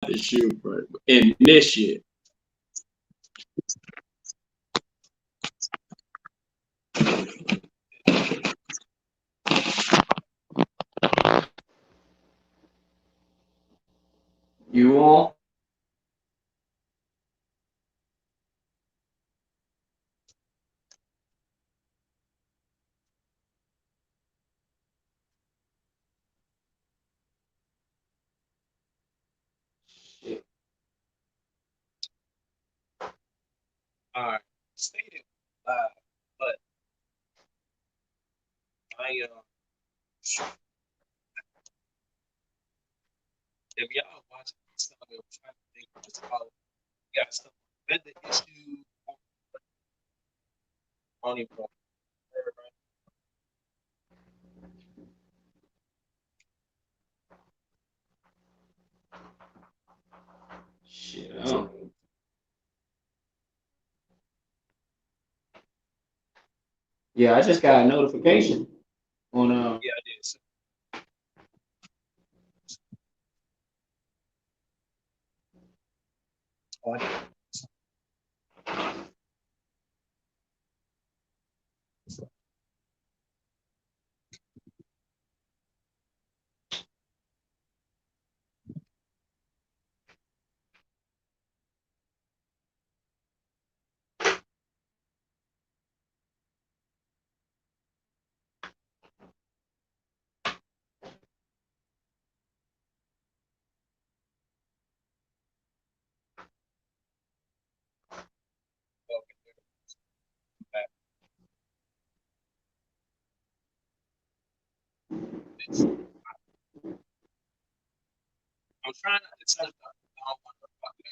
to shoot, but in this shit. You on? Shit. All right, stated live, but I if y'all watching stuff, I'm trying to think just about got stuff vendor issue. I don't even know. Shit, I don't. Yeah, I just got a notification on Yeah, I did. So, oh, I did. I'm trying not to touch that. I don't want to fuck it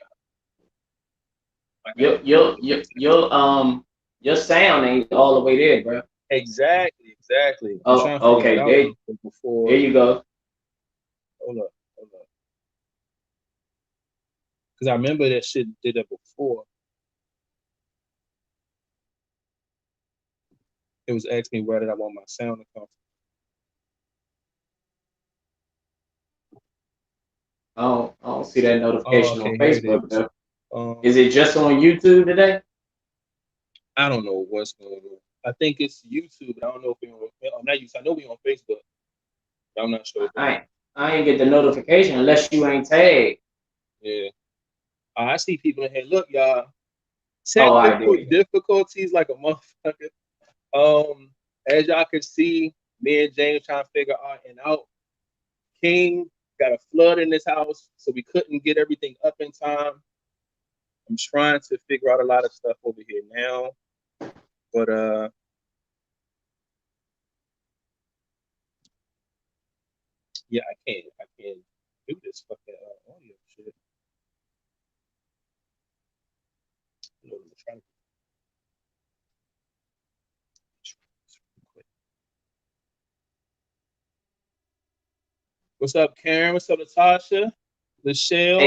up. Your sound ain't all the way there, bro. Exactly. I'm Oh, trying to figure okay. it out before. There you go. Hold up. Because I remember that shit did it before. It was asking me where did I want my sound to come I don't see that notification on Facebook, though. Is it just on YouTube today? I don't know what's going on. I think it's YouTube, but I don't know if we're on. I'm not used. I know we're on Facebook. But I'm not sure. I ain't get the notification unless you ain't tagged. Yeah. I see people in here. Look, y'all. Technical difficulties like a motherfucker. As y'all can see, me and James trying to figure out. King got a flood in this house, so we couldn't get everything up in time. I'm trying to figure out a lot of stuff over here now, but yeah, I can't do this fucking audio shit. What's up, Karen? What's up, Natasha? Michelle?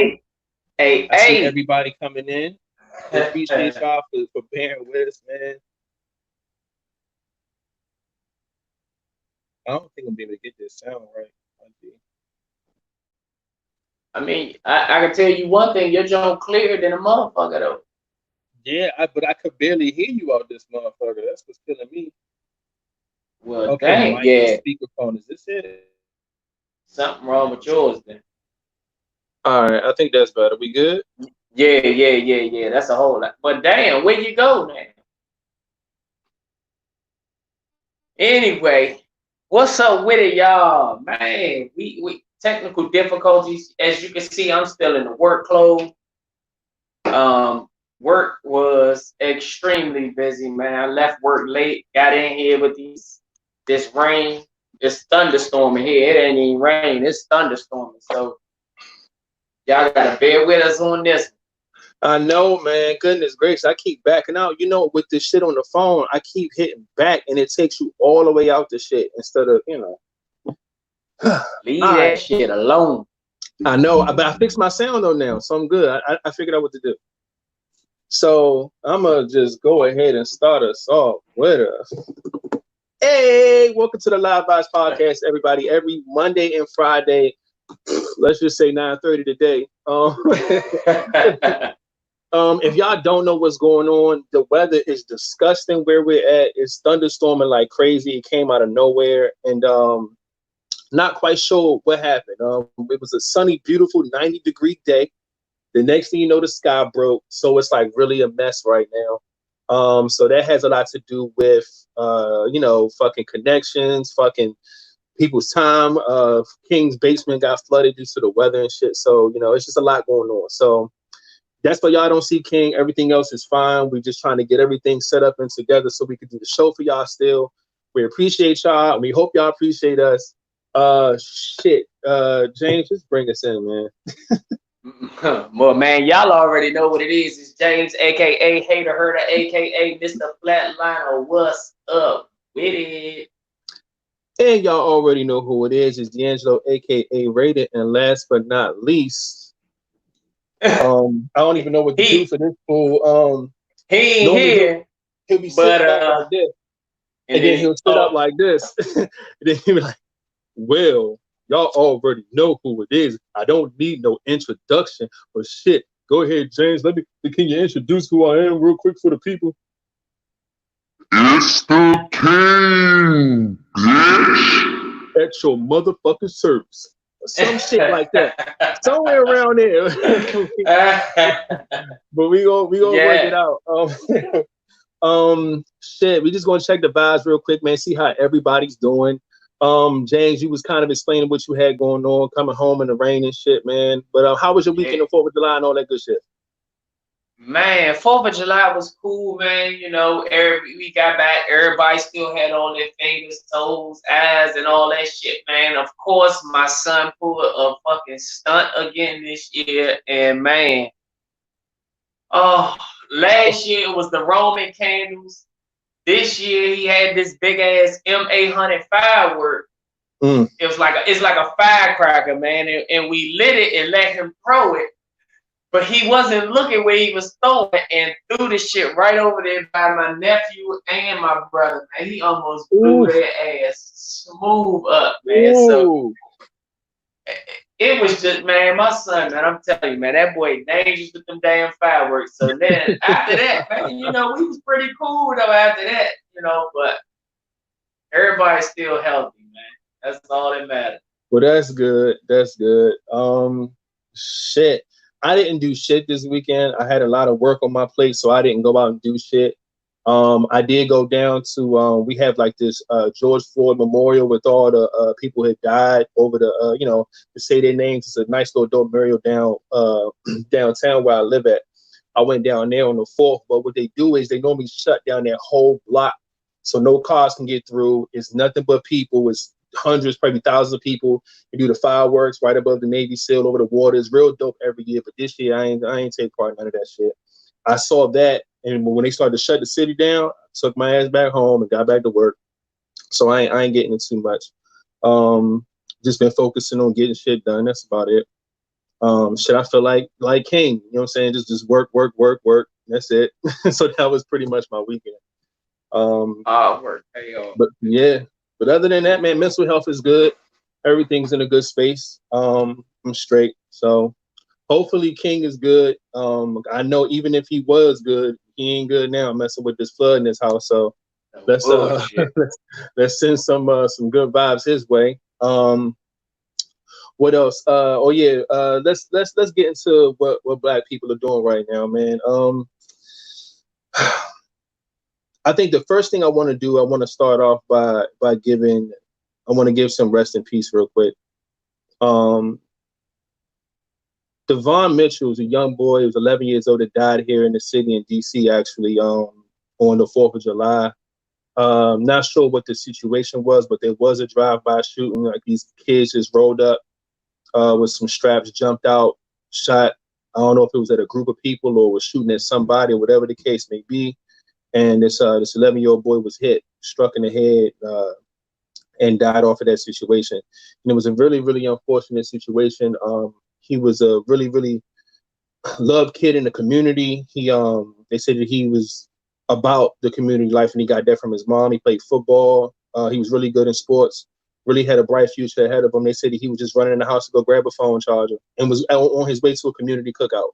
I see everybody coming in. I appreciate y'all for bearing with us, man. I don't think I'm gonna be able to get this sound right. I mean, I can tell you one thing, your joint clearer than a motherfucker though. Yeah, but I could barely hear you out this motherfucker. That's what's killing me. Well, okay, dang, yeah. Speakerphone, is this it? Something wrong with yours then. All right, I think that's better. We good? Yeah. That's a whole lot. But damn, where you go now? Anyway, what's up with it, y'all? Man, we technical difficulties. As you can see, I'm still in the work clothes. Work was extremely busy, man. I left work late, got in here with this rain. It's thunderstorming here. It ain't even rain, it's thunderstorming. So y'all gotta bear with us on this. I know, man. Goodness gracious, I keep backing out. You know, with this shit on the phone, I keep hitting back, and it takes you all the way out the shit instead of, leave that shit alone. I know, but I fixed my sound though now, so I'm good. I figured out what to do. So I'm gonna just go ahead and start us off with a hey, welcome to the LiveVibezPodcast, everybody. Every Monday and Friday, let's just say 9:30 today. If y'all don't know what's going on, the weather is disgusting where we're at. It's thunderstorming like crazy. It came out of nowhere, and not quite sure what happened. It was a sunny, beautiful 90-degree day. The next thing you know, the sky broke. So it's like really a mess right now. So that has a lot to do with, fucking connections, fucking people's time. King's basement got flooded due to the weather and shit. So, it's just a lot going on. So that's why y'all don't see King. Everything else is fine. We're just trying to get everything set up and together so we can do the show for y'all still. We appreciate y'all, and we hope y'all appreciate us. James, just bring us in, man. Well, man, y'all already know what it is. It's James, a.k.a. Hater Herder, a.k.a. Mr. Flatliner. What's up with it? And y'all already know who it is. It's D'Angelo, a.k.a. Rated. And last but not least, I don't even know what to do for this fool. He ain't here. He'll be sitting back like this. And then he'll sit up like this. And then he'll be like, well, y'all already know who it is. I don't need no introduction. But shit, go ahead, James. Can you introduce who I am real quick for the people? It's the King, bitch. At your motherfucking service. Some shit like that. Somewhere around there. But we gonna work it out. Shit, we just gonna check the vibes real quick, man. See how everybody's doing. James, you was kind of explaining what you had going on, coming home in the rain and shit, man. But how was your weekend of 4th of July and all that good shit? Man, 4th of July was cool, man. We got back. Everybody still had on their fingers, toes, eyes, and all that shit, man. Of course, my son pulled a fucking stunt again this year, and man, last year it was the Roman candles. This year he had this big ass M800 firework. It's like a firecracker, man, and we lit it and let him throw it. But he wasn't looking where he was throwing and threw the shit right over there by my nephew and my brother, man. He almost blew their ass smooth up, man. So it was just, man, my son, man, I'm telling you, man, that boy dangerous with them damn fireworks. So then after that, man, we was pretty cool though after that, but everybody's still healthy, man. That's all that matters. Well, that's good. That's good. Shit. I didn't do shit this weekend. I had a lot of work on my plate, so I didn't go out and do shit. I did go down to, we have like this George Floyd memorial with all the people who had died over the, to say their names. It's a nice little memorial downtown where I live at. I went down there on the 4th, but what they do is they normally shut down that whole block so no cars can get through. It's nothing but people. It's hundreds, probably thousands of people. They do the fireworks right above the Navy SEAL over the water. It's real dope every year, but this year I ain't take part in none of that shit. I saw that, and when they started to shut the city down, I took my ass back home and got back to work. So I ain't getting it too much. Just been focusing on getting shit done. That's about it. Shit, I feel like King, you know what I'm saying? Just work. That's it. So that was pretty much my weekend. Work. Hey, but yeah. But other than that, man, mental health is good. Everything's in a good space. I'm straight. So hopefully King is good. I know even if he was good, he ain't good now messing with this flood in his house. So let's send some good vibes his way. What else? Let's get into what Black people are doing right now, man. I think the first thing I want to do, I want to start off by give some rest in peace real quick. Devon Mitchell was a young boy. He was 11 years old that died here in the city in DC, actually, on the 4th of July. Not sure what the situation was, but there was a drive-by shooting. Like these kids just rolled up with some straps, jumped out, shot. I don't know if it was at a group of people or was shooting at somebody, or whatever the case may be. And this 11-year-old boy was hit, struck in the head, and died off of that situation. And it was a really, really unfortunate situation. He was a really, really loved kid in the community. They said that he was about the community life, and he got that from his mom. He played football. He was really good in sports. really had a bright future ahead of him. They said that he was just running in the house to go grab a phone charger and was on his way to a community cookout.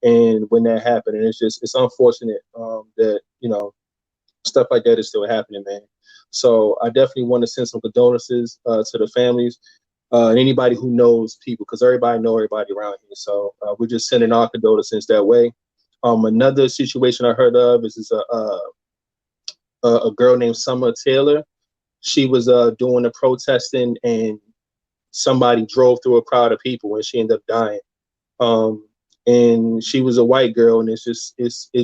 And when that happened, and it's unfortunate that, you know, stuff like that is still happening, man. So I definitely want to send some condolences to the families and anybody who knows people, because everybody knows everybody around here. So we're just sending our condolences that way. Another situation I heard of is a girl named Summer Taylor. She was doing a protesting, and somebody drove through a crowd of people, and she ended up dying. And she was a white girl, and it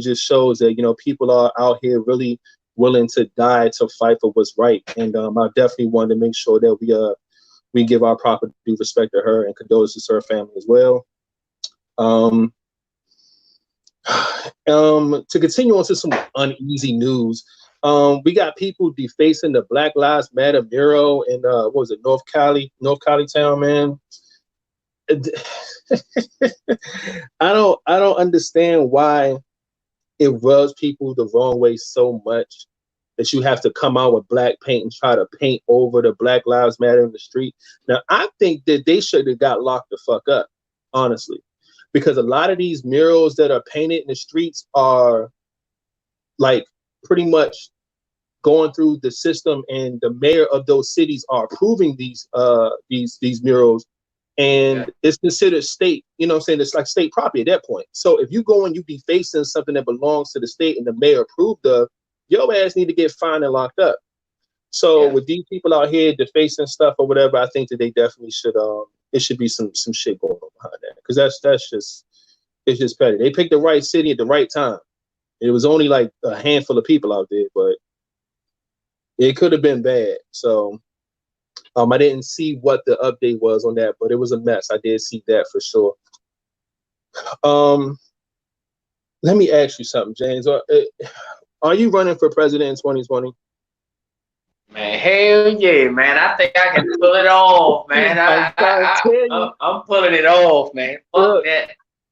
just shows that, you know, people are out here really willing to die to fight for what's right. And I definitely wanted to make sure that we give our proper due respect to her and condolences to her family as well. To continue on to some uneasy news, we got people defacing the Black Lives Matter mural in what was it, North Cali town, man. I don't understand why it rubs people the wrong way so much that you have to come out with black paint and try to paint over the Black Lives Matter in the street. Now, I think that they should have got locked the fuck up, honestly, because a lot of these murals that are painted in the streets are like pretty much going through the system, and the mayor of those cities are approving these murals, and it's considered state, you know what I'm saying? It's like state property at that point. So if you go and you defacing something that belongs to the state and the mayor approved of, your ass need to get fined and locked up. So with these people out here defacing stuff or whatever, I think that they definitely should, it should be some shit going on behind that. Because it's just petty. They picked the right city at the right time. It was only like a handful of people out there, but it could have been bad. So I didn't see what the update was on that, but it was a mess. I did see that for sure. Let me ask you something, James. Are you running for president in 2020? Man, hell yeah, man. I think I can pull it off, man. I'm pulling it off, man. Fuck that.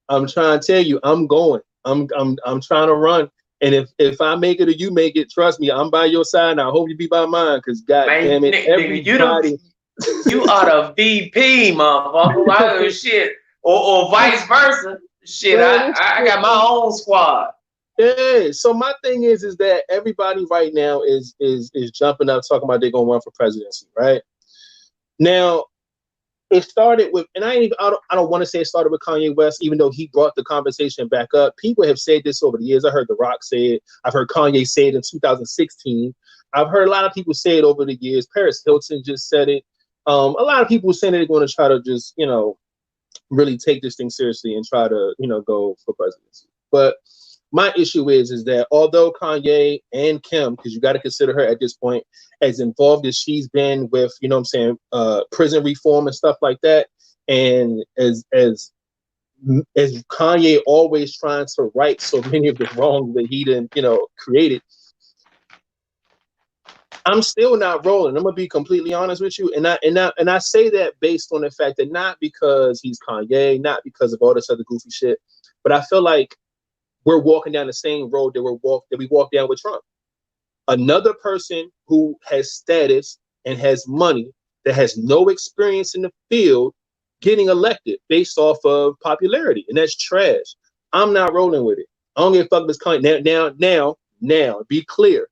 I'm trying to tell you, I'm going. I'm trying to run. And if I make it or you make it, trust me, I'm by your side, and I hope you be by mine, because God damn it, everybody. You are the VP, motherfucker. Shit. Or vice versa. Shit, man, I got my own squad. Yeah. So my thing is that everybody right now is jumping up talking about they're gonna run for presidency, right? Now, it started with, and I don't want to say it started with Kanye West, even though he brought the conversation back up. People have said this over the years. I heard The Rock say it. I've heard Kanye say it in 2016. I've heard a lot of people say it over the years. Paris Hilton just said it. A lot of people saying that they're going to try to just, you know, really take this thing seriously and try to, you know, go for presidency. But my issue is that although Kanye and Kim, because you got to consider her at this point, as involved as she's been with, you know what I'm saying, prison reform and stuff like that, and as Kanye always trying to right so many of the wrongs that he didn't, you know, created, I'm still not rolling. I'm gonna be completely honest with you, and I say that based on the fact that not because he's Kanye, not because of all this other goofy shit, but I feel like we're walking down the same road that we walked down with Trump. Another person who has status and has money that has no experience in the field getting elected based off of popularity, and that's trash. I'm not rolling with it. I don't give a fuck if it's Kanye. Now, be clear.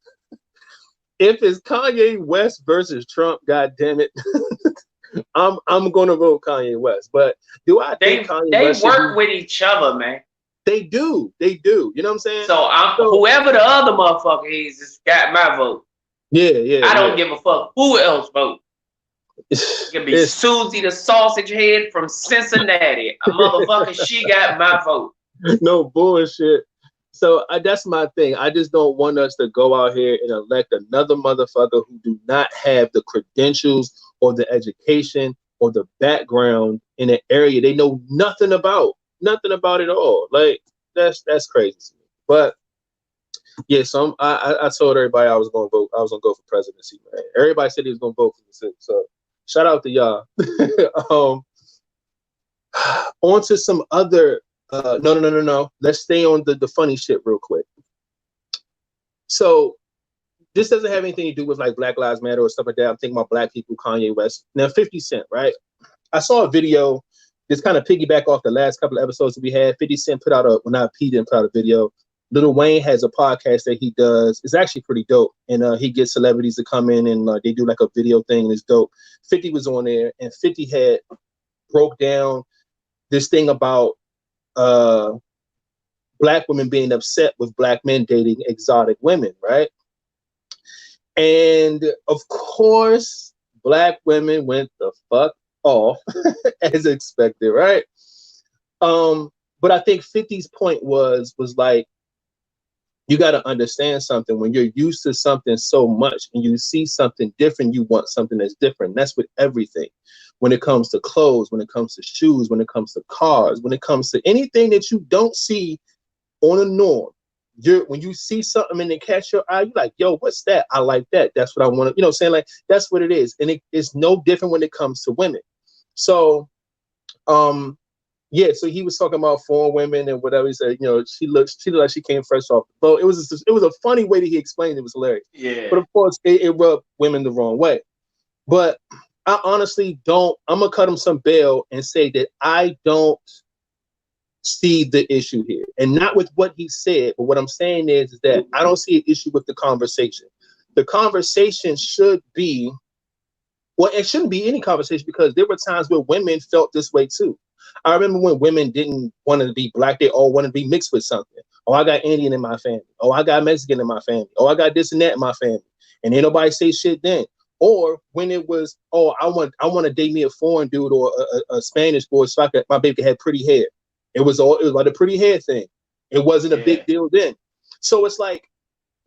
If it's Kanye West versus Trump, God damn it, I'm gonna vote Kanye West. But do I think Kanye West work with each other, man? They do. You know what I'm saying? So whoever the other motherfucker is, just got my vote. Yeah. I don't give a fuck who else vote. It can be Susie the sausage head from Cincinnati. A motherfucker, she got my vote. No bullshit. So that's my thing. I just don't want us to go out here and elect another motherfucker who do not have the credentials or the education or the background in an area they know nothing about at all. Like that's crazy to me. But yeah, so I told everybody I was gonna vote. I was gonna go for presidency, man. Everybody said he was gonna vote for me, so shout out to y'all. On to some other. No. Let's stay on the funny shit real quick. So this doesn't have anything to do with like Black Lives Matter or stuff like that. I'm thinking about black people, Kanye West. Now, 50 Cent, right? I saw a video, just kind of piggyback off the last couple of episodes that we had. 50 Cent put out P didn't put out a video. Lil Wayne has a podcast that he does. It's actually pretty dope. And he gets celebrities to come in and they do like a video thing and it's dope. 50 was on there and 50 had broke down this thing about black women being upset with black men dating exotic women, right? And of course, black women went the fuck off as expected, right? But I think 50's point was like, you got to understand something. When you're used to something so much and you see something different, you want something that's different. That's with everything. When it comes to clothes, when it comes to shoes, when it comes to cars, when it comes to anything that you don't see on a norm, when you see something and it catch your eye, you're like, yo, what's that? I like that. That's what I want to, saying, like, that's what it is. And it's no different when it comes to women. So, yeah, so he was talking about foreign women and whatever. He said, she looked like she came fresh off the boat. It was a funny way that he explained it. It was hilarious. Yeah. But of course, it rubbed women the wrong way. But I honestly I'm going to cut him some bail and say that I don't see the issue here. And not with what he said, but what I'm saying is that I don't see an issue with the conversation. The conversation should be, well, it shouldn't be any conversation because there were times where women felt this way too. I remember when women didn't want to be black, they all wanted to be mixed with something. Oh, I got Indian in my family. Oh, I got Mexican in my family. Oh, I got this and that in my family. And ain't nobody say shit then. Or when it was, oh, I want to date me a foreign dude or a Spanish boy so my baby could have pretty hair. It was like a pretty hair thing. It wasn't a big deal then. So it's like,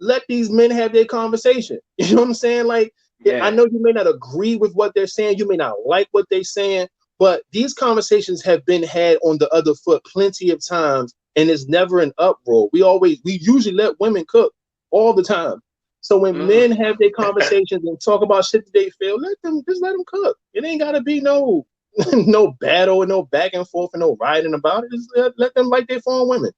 let these men have their conversation. You know what I'm saying? Like, I know you may not agree with what they're saying. You may not like what they're saying, but these conversations have been had on the other foot plenty of times, and it's never an uproar. We usually let women cook all the time. So when men have their conversations and talk about shit that they feel, let them cook. It ain't gotta be no battle and no back and forth and no riding about it. Just let them like their foreign women.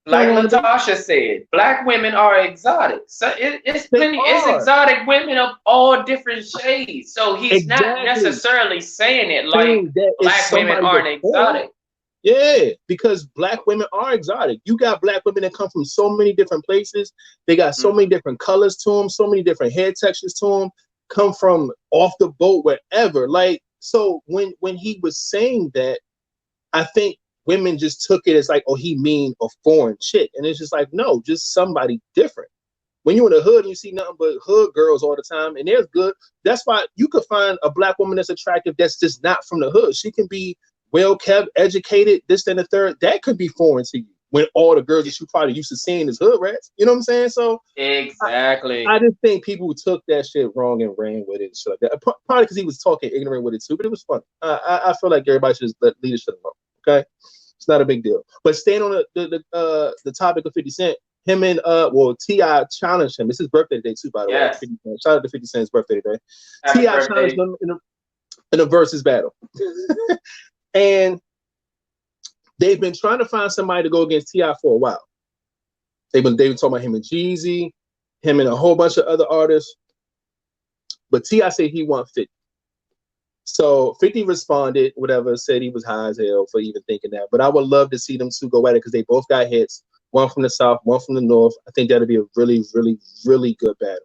Like Latasha said, black women are exotic. So it's exotic women of all different shades. So he's not necessarily saying it like black women aren't exotic. Yeah, because black women are exotic. You got black women that come from so many different places. They got so many different colors to them, so many different hair textures to them, come from off the boat, wherever. Like, so when he was saying that, I think women just took it as like, oh, he mean a foreign chick. And it's just like, no, just somebody different. When you're in the hood and you see nothing but hood girls all the time, and they're good. That's why you could find a black woman that's attractive that's just not from the hood. She can be well-kept, educated, this, and the third. That could be foreign to you when all the girls that you probably used to seeing is hood rats. You know what I'm saying? So exactly. I just think people took that shit wrong and ran with it and shit like that. Probably because he was talking ignorant with it too, but it was fun. I feel like everybody should just let leadership alone. Okay, it's not a big deal. But staying on the topic of 50 Cent, him and T.I. challenged him. It's his birthday today too, by the way. 50 Cent. Shout out to 50 Cent's birthday today. T.I. challenged him in a versus battle, and they've been trying to find somebody to go against T.I. for a while. They've been talking about him and Jeezy, him and a whole bunch of other artists. But T.I. said he want 50. So 50 responded, whatever, said he was high as hell for even thinking that. But I would love to see them two go at it because they both got hits. One from the South, one from the North. I think that'd be a really, really, really good battle.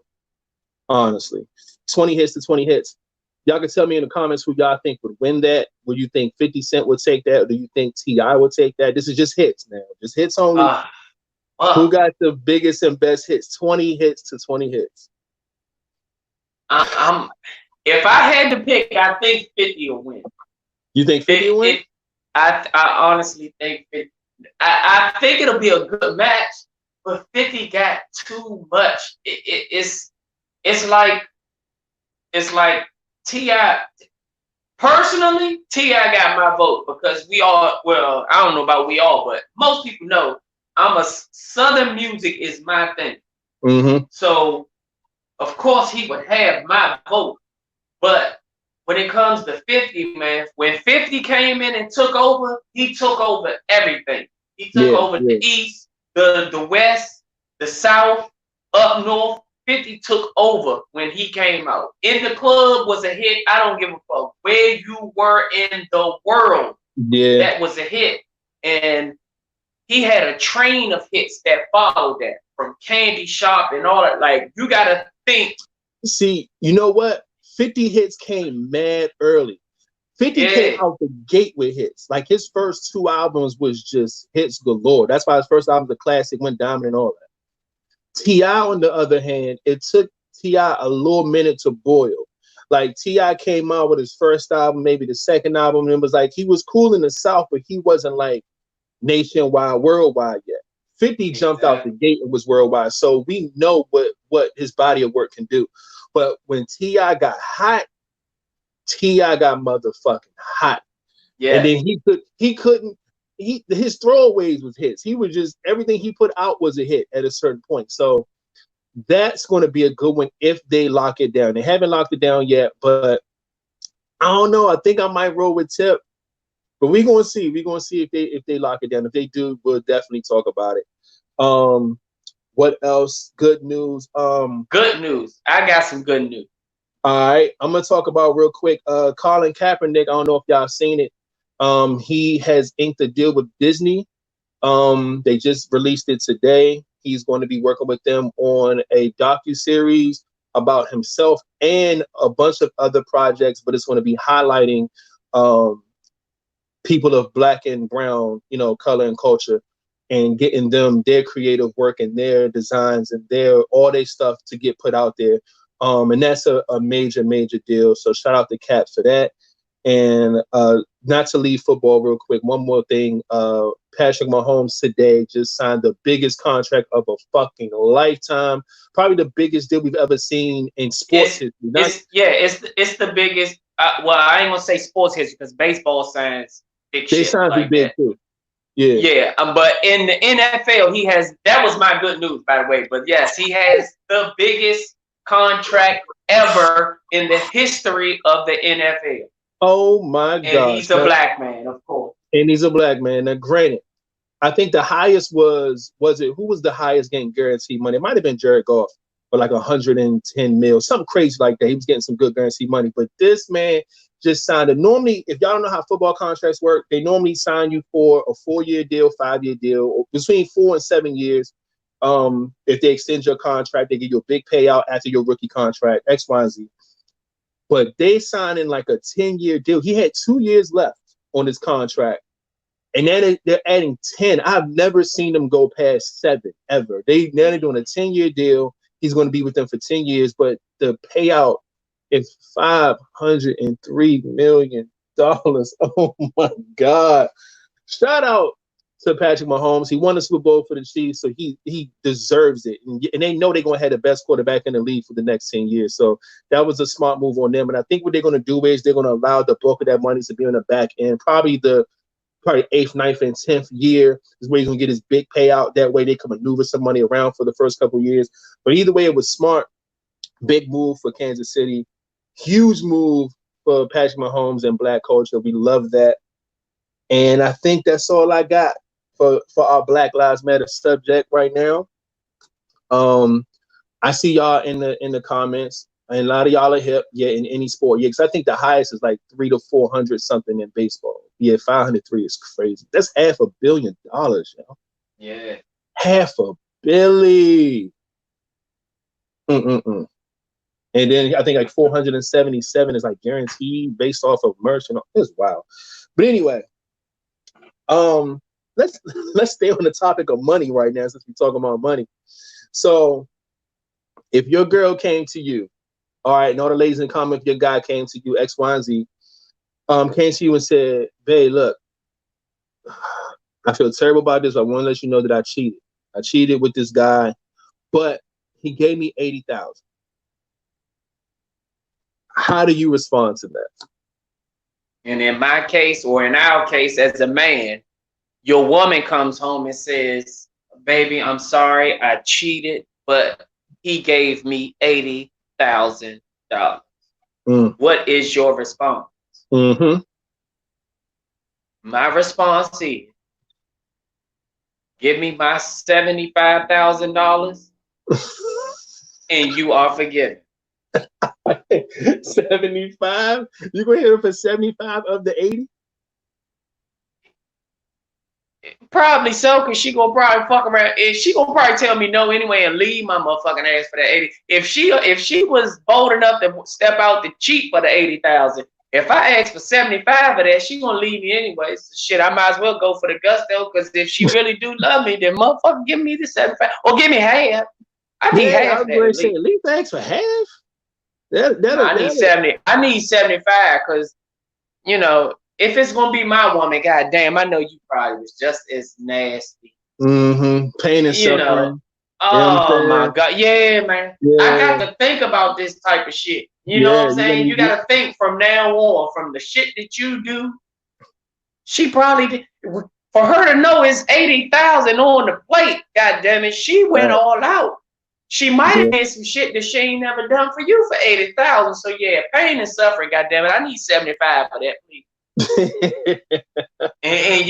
Honestly. 20 hits to 20 hits. Y'all can tell me in the comments who y'all think would win that. Would you think 50 Cent would take that? Or do you think T.I. would take that? This is just hits now. Just hits only. Who got the biggest and best hits? 20 hits to 20 hits. If I had to pick, I think 50 will win. You think 50 will win? I honestly think 50. I think it'll be a good match, but 50 got too much. It's like T.I. Personally, T.I. got my vote because I don't know about we all, but most people know Southern music is my thing. Mm-hmm. So, of course, he would have my vote. But when it comes to 50, man, when 50 came in and took over, he took over everything. He took over the East, the West, the South, up North. 50 took over when he came out. In the Club was a hit. I don't give a fuck where you were in the world. Yeah, that was a hit. And he had a train of hits that followed that, from Candy Shop and all that. Like, you gotta think. See, you know what? 50 hits came mad early. 50 came out the gate with hits. Like, his first 2 albums was just hits galore. That's why his first album, The Classic, went diamond and all that. T.I., on the other hand, it took T.I. a little minute to boil. Like, T.I. came out with his first album, maybe the second album, and it was like, he was cool in the South, but he wasn't like nationwide, worldwide yet. 50 jumped out the gate and was worldwide. So we know what his body of work can do. But when T.I. got hot, T.I. got motherfucking hot. Yeah. And then his throwaways was hits. He was just, everything he put out was a hit at a certain point. So that's going to be a good one if they lock it down. They haven't locked it down yet, but I don't know. I think I might roll with Tip. But we're gonna see. We're gonna see if they lock it down. If they do, we'll definitely talk about it. What else? Good news. Good news. I got some good news. All right, I'm gonna talk about real quick. Colin Kaepernick. I don't know if y'all seen it. He has inked a deal with Disney. They just released it today. He's going to be working with them on a docuseries about himself and a bunch of other projects, but it's going to be highlighting people of Black and brown, color and culture, and getting them their creative work and their designs and all their stuff to get put out there. And that's a major, major deal. So shout out to Cap for that. And not to leave football real quick, one more thing. Patrick Mahomes today just signed the biggest contract of a fucking lifetime. Probably the biggest deal we've ever seen in sports history. It's the biggest. Well, I ain't gonna say sports history because baseball signs big shit. They signed like big too. Yeah. But in the NFL, he has. That was my good news, by the way. But yes, he has the biggest contract ever in the history of the NFL. Oh my God! And he's a black man, of course. And he's a black man. Now, granted, I think the highest who was the highest getting guaranteed money? It might have been Jared Goff for like 110 mil, something crazy like that. He was getting some good guaranteed money. But this man just signed it. Normally, if y'all don't know how football contracts work, they normally sign you for a 4-year deal, 5-year deal, or between 4 and 7 years. If they extend your contract, they give you a big payout after your rookie contract, X, Y, and Z. But they signed in like a 10-year deal. He had 2 years left on his contract. And then they're adding 10. I've never seen them go past 7 ever. Now they're doing a 10-year deal. He's going to be with them for 10 years, but the payout is $503 million. Oh my God. Shout out to Patrick Mahomes. He won the Super Bowl for the Chiefs, so he deserves it. And they know they're going to have the best quarterback in the league for the next 10 years. So that was a smart move on them. And I think what they're going to do is they're going to allow the bulk of that money to be on the back end. Probably 8th, 9th, and 10th year is where he's going to get his big payout. That way they can maneuver some money around for the first couple of years. But either way, it was smart. Big move for Kansas City. Huge move for Patrick Mahomes and Black culture. We love that. And I think that's all I got for our Black Lives Matter subject right now. I see y'all in the comments, and a lot of y'all are hip, in any sport, because I think the highest is like 300 to 400 something in baseball. 503 is crazy. That's $500 million, y'all. Yeah, $500 million. And then I think like 477 is like guaranteed based off of merch and all. It's wild. But anyway, let's stay on the topic of money right now since we're talking about money. So if your girl came to you, all right, and all the ladies in the comment, if your guy came to you, X, Y, and Z, came to you and said, babe, look, I feel terrible about this. I want to let you know that I cheated. I cheated with this guy, but he gave me $80,000. How do you respond to that? And in my case, or in our case as a man, your woman comes home and says, baby, I'm sorry, I cheated, but he gave me $80,000. What is your response? Mm-hmm. My response is, give me my $75,000 and you are forgiven. 75? You gonna hit her for 75 of the 80? Probably so, because she gonna probably fuck around. And she gonna probably tell me no anyway and leave my motherfucking ass for the 80. If she was bold enough to step out the cheap for the 80,000, if I ask for 75 of that, she gonna leave me anyway. So shit, I might as well go for the gusto, because if she really do love me, then motherfucker give me the 75 or give me half. I need half of that. At least ask for half. I need 70. I need 75 because, you know, if it's gonna be my woman, goddamn, I know you probably was just as nasty. Mm-hmm. Pain and suffering. Know. Oh my God, yeah, man. Yeah. I got to think about this type of shit. You know what I'm saying? You got to think from now on, from the shit that you do. She probably did. For her to know it's 80,000 on the plate. God damn it, she went all out. She might have did some shit that she ain't never done for you for 80,000. So yeah, pain and suffering. God damn it, I need 75 for that, please. and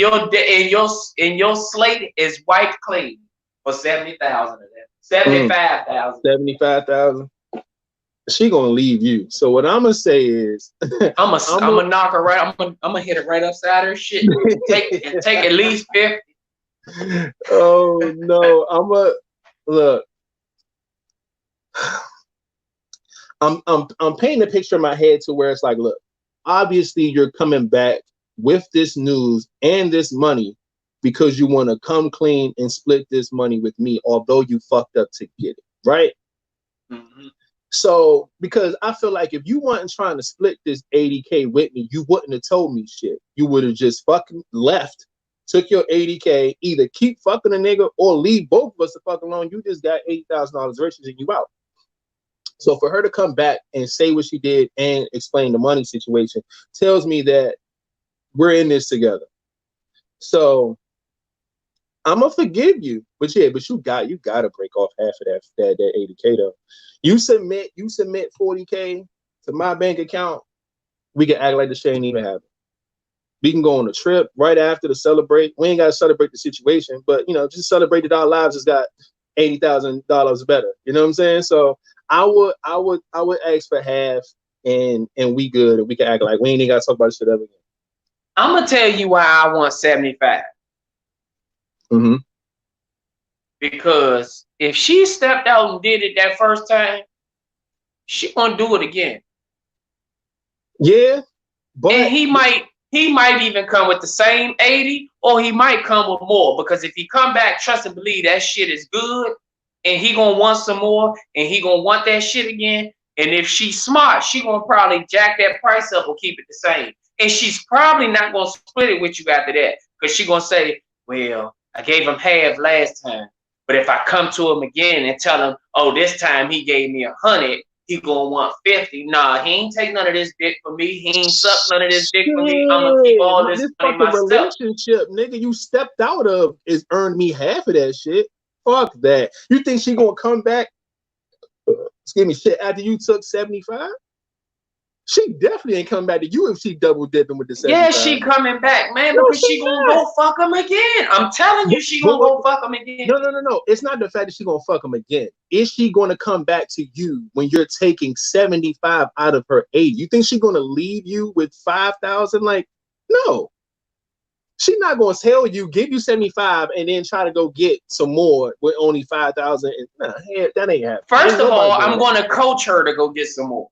your slate is wiped clean for 70,000 of that. 75,000. 75,000. She gonna leave you. So what I'm gonna say is, I'm gonna knock her right. I'm gonna hit it right upside her shit. Take at least 50. Oh no! Look. I'm painting a picture in my head to where it's like, look, obviously you're coming back with this news and this money because you want to come clean and split this money with me, although you fucked up to get it, right? Mm-hmm. So, because I feel like if you weren't trying to split this 80K with me, you wouldn't have told me shit. You would have just fucking left, took your 80K, either keep fucking a nigga or leave both of us the fuck alone. You just got $80,000 riches and you out. So for her to come back and say what she did and explain the money situation tells me that we're in this together. So I'm gonna forgive you, but you gotta break off half of that 80K though. You submit 40K to my bank account, we can act like the shit ain't even happened. We can go on a trip right after to celebrate. We ain't gotta celebrate the situation, but just celebrate that our lives has got $80,000 better. You know what I'm saying? So I would ask for half and we good, and we can act like we ain't even gotta talk about this shit ever again. I'm gonna tell you why I want 75. Mm-hmm. Because if she stepped out and did it that first time, she gonna do it again. Yeah, but and he might even come with the same 80, or he might come with more. Because if he come back, trust and believe that shit is good, and he gonna want some more, and he gonna want that shit again. And if she's smart, she gonna probably jack that price up or keep it the same. And she's probably not gonna split it with you after that, because she gonna say, well, I gave him half last time, but if I come to him again and tell him, oh, this time he gave me 100, he gonna want 50. Nah, he ain't take none of this dick for me. He ain't suck none of this dick for me. I'm gonna keep all this money myself. Relationship, nigga, you stepped out of is earned me half of that shit. Fuck that. You think she gonna come back? Excuse me, shit. After you took 75, she definitely ain't coming back to you if she double dipping with the 75. Yeah, she coming back, man, because she gonna go fuck him again. I'm telling you, she gonna go fuck him again. No. It's not the fact that she gonna fuck him again. Is she gonna come back to you when you're taking 75 out of her 80? You think she gonna leave you with 5,000? Like, no. She's not gonna tell you, give you 75 and then try to go get some more with only 5,000. Nah, that ain't happening. First of all, I'm gonna coach her to go get some more.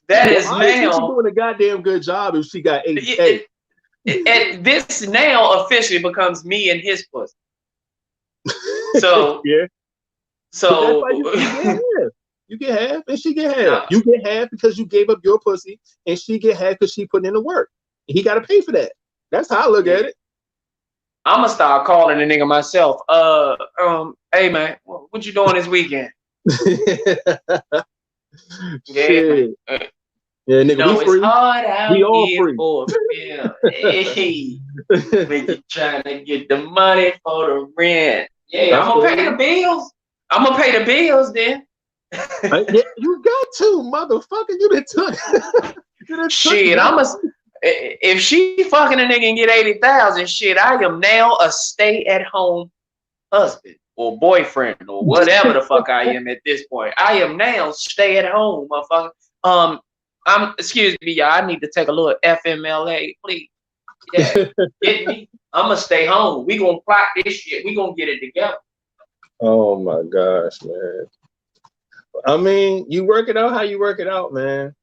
That is now. She's doing a goddamn good job if she got 80K. This now officially becomes me and his pussy. So yeah. So that's why you get half and she get half. You get half because you gave up your pussy, and she get half because she put in the work. He got to pay for that. That's how I look at it. I'm gonna start calling the nigga myself. Hey man, what you doing this weekend? Yeah, nigga, we free. It's hard out we all here free. For real. Hey, when you trying to get the money for the rent. Yeah, I'm gonna pay the bills. I'm gonna pay the bills then. Yeah, you got to, motherfucker. You done took. Shit, if she fucking a nigga and get 80,000, shit, I am now a stay-at-home husband. or boyfriend or whatever the fuck I am at this point. I am now stay at home, motherfucker. Excuse me, y'all. I need to take a little FMLA, please. Yeah, get me. I'm gonna stay home. We gonna plot this shit. We gonna get it together. Oh my gosh, man. I mean, you work it out how you work it out, man.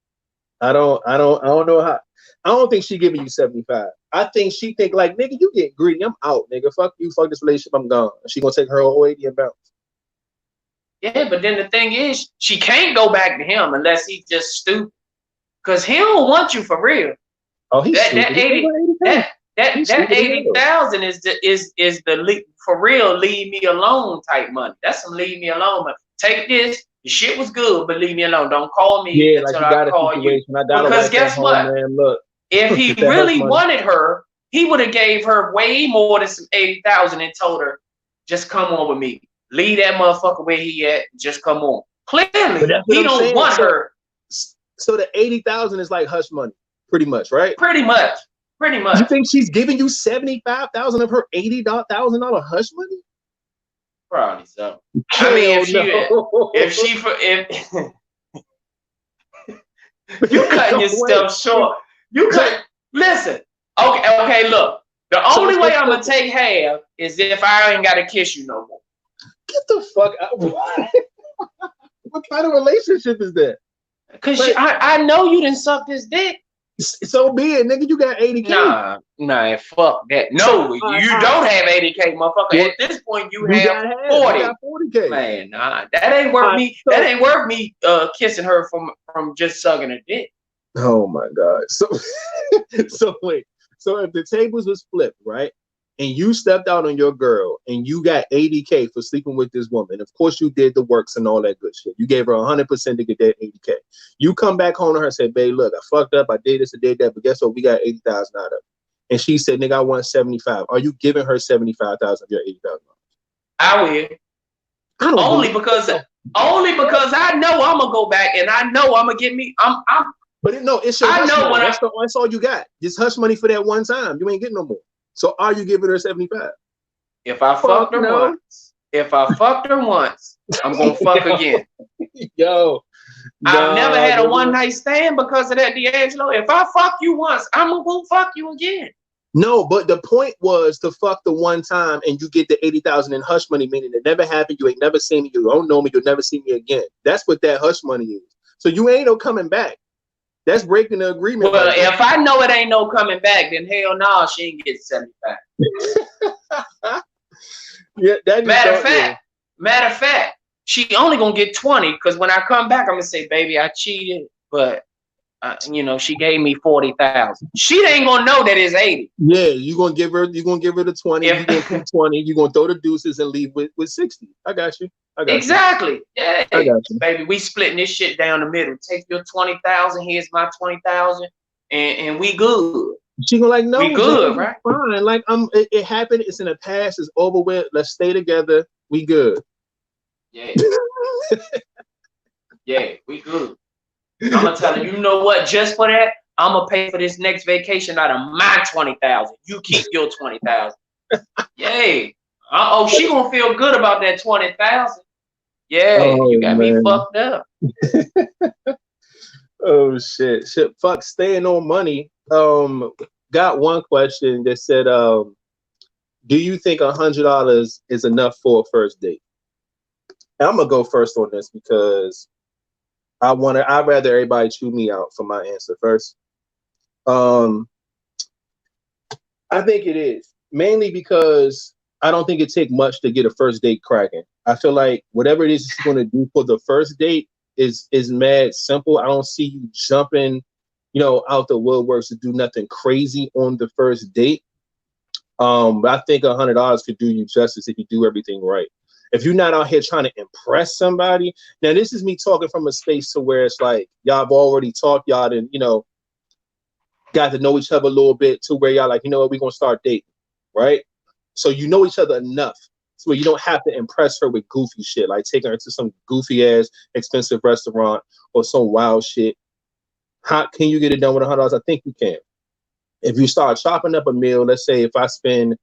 I don't know how. I don't think she giving you 75. I think she think like, nigga, you get greedy. I'm out, nigga. Fuck you. Fuck this relationship. I'm gone. She gonna take her whole 80 and bounce. Yeah, but then the thing is, she can't go back to him unless he's just stupid. Cause he don't want you for real. Oh, he's stupid. That 80,000 is the for real leave me alone type money. That's some leave me alone money. Take this. The shit was good, but leave me alone. Don't call me until I call you. Because guess what? Man, look. If he really wanted her, he would have gave her way more than some 80,000 and told her, just come on with me. Leave that motherfucker where he at. Just come on. Clearly, he don't want her. So the 80,000 is like hush money, pretty much, right? Pretty much. You think she's giving you 75,000 of her $80,000 hush money? Probably so. I mean, if you cutting your stuff short. Listen. Okay, look. The only way I'm gonna take half is if I ain't gotta kiss you no more. Get the fuck out. What kind of relationship is that? Cause I know you didn't suck this dick. So be it, nigga. You got 80K. Nah, fuck that. No, you don't have 80K, motherfucker. At this point, you have 40. You got 40K. Man, nah, that ain't worth me. That ain't worth me kissing her from just sucking a dick. Oh my God. So wait. So if the tables was flipped, right? And you stepped out on your girl and you got 80K for sleeping with this woman. Of course, you did the works and all that good shit. You gave her 100% to get that 80K. You come back home to her and say, babe, look, I fucked up. I did this, I did that. But guess what? We got 80,000 out of it. And she said, nigga, I want 75. Are you giving her 75,000 of your 80,000? I will. Only because I know I'm gonna go back and I know I'm gonna get me. But it's your hush money. That's all you got. Just hush money for that one time. You ain't getting no more. So are you giving her 75? If I fucked her once, I'm gonna fuck again. Yo, I've never had a one night stand because of that, D'Angelo. If I fuck you once, I'm gonna fuck you again. No, but the point was to fuck the one time and you get the 80,000 in hush money, meaning it never happened. You ain't never seen me. You don't know me. You'll never see me again. That's what that hush money is. So you ain't no coming back. That's breaking the agreement. Well, if I know it ain't no coming back, then hell no, she ain't get 75. Yeah, matter of fact, she only gonna get 20 because when I come back, I'm gonna say, baby, I cheated, but she gave me 40,000. She ain't gonna know that it's 80. Yeah, you gonna give her the 20. You gonna keep 20. You gonna throw the deuces and leave with 60. I got you. Exactly. Yeah, I got you. Baby, we splitting this shit down the middle. Take your 20,000. Here's my 20,000, and we good. She gonna like, no, we good, right? Fine. Like it happened. It's in the past. It's over with. Let's stay together. We good. Yeah. Yeah, we good. I'm gonna tell her, you know what? Just for that, I'm gonna pay for this next vacation out of my 20,000. You keep your 20,000. Yay. She gonna feel good about that 20,000. Yeah, you got me fucked up. Oh shit. Fuck, staying on money. Got one question that said, do you think $100 is enough for a first date? And I'm gonna go first on this because I'd rather everybody chew me out for my answer first. I think it is, mainly because I don't think it takes much to get a first date cracking. I feel like whatever it is you're going to do for the first date is mad simple. I don't see you jumping, out the woodworks to do nothing crazy on the first date. But I think $100 could do you justice if you do everything right. If you're not out here trying to impress somebody, now this is me talking from a space to where it's like y'all have already talked, y'all done, got to know each other a little bit to where y'all like, you know what, we're gonna start dating, right? So you know each other enough so you don't have to impress her with goofy shit, like taking her to some goofy ass expensive restaurant or some wild shit. How can you get it done with $100? I think you can. If you start chopping up a meal, let's say if I spend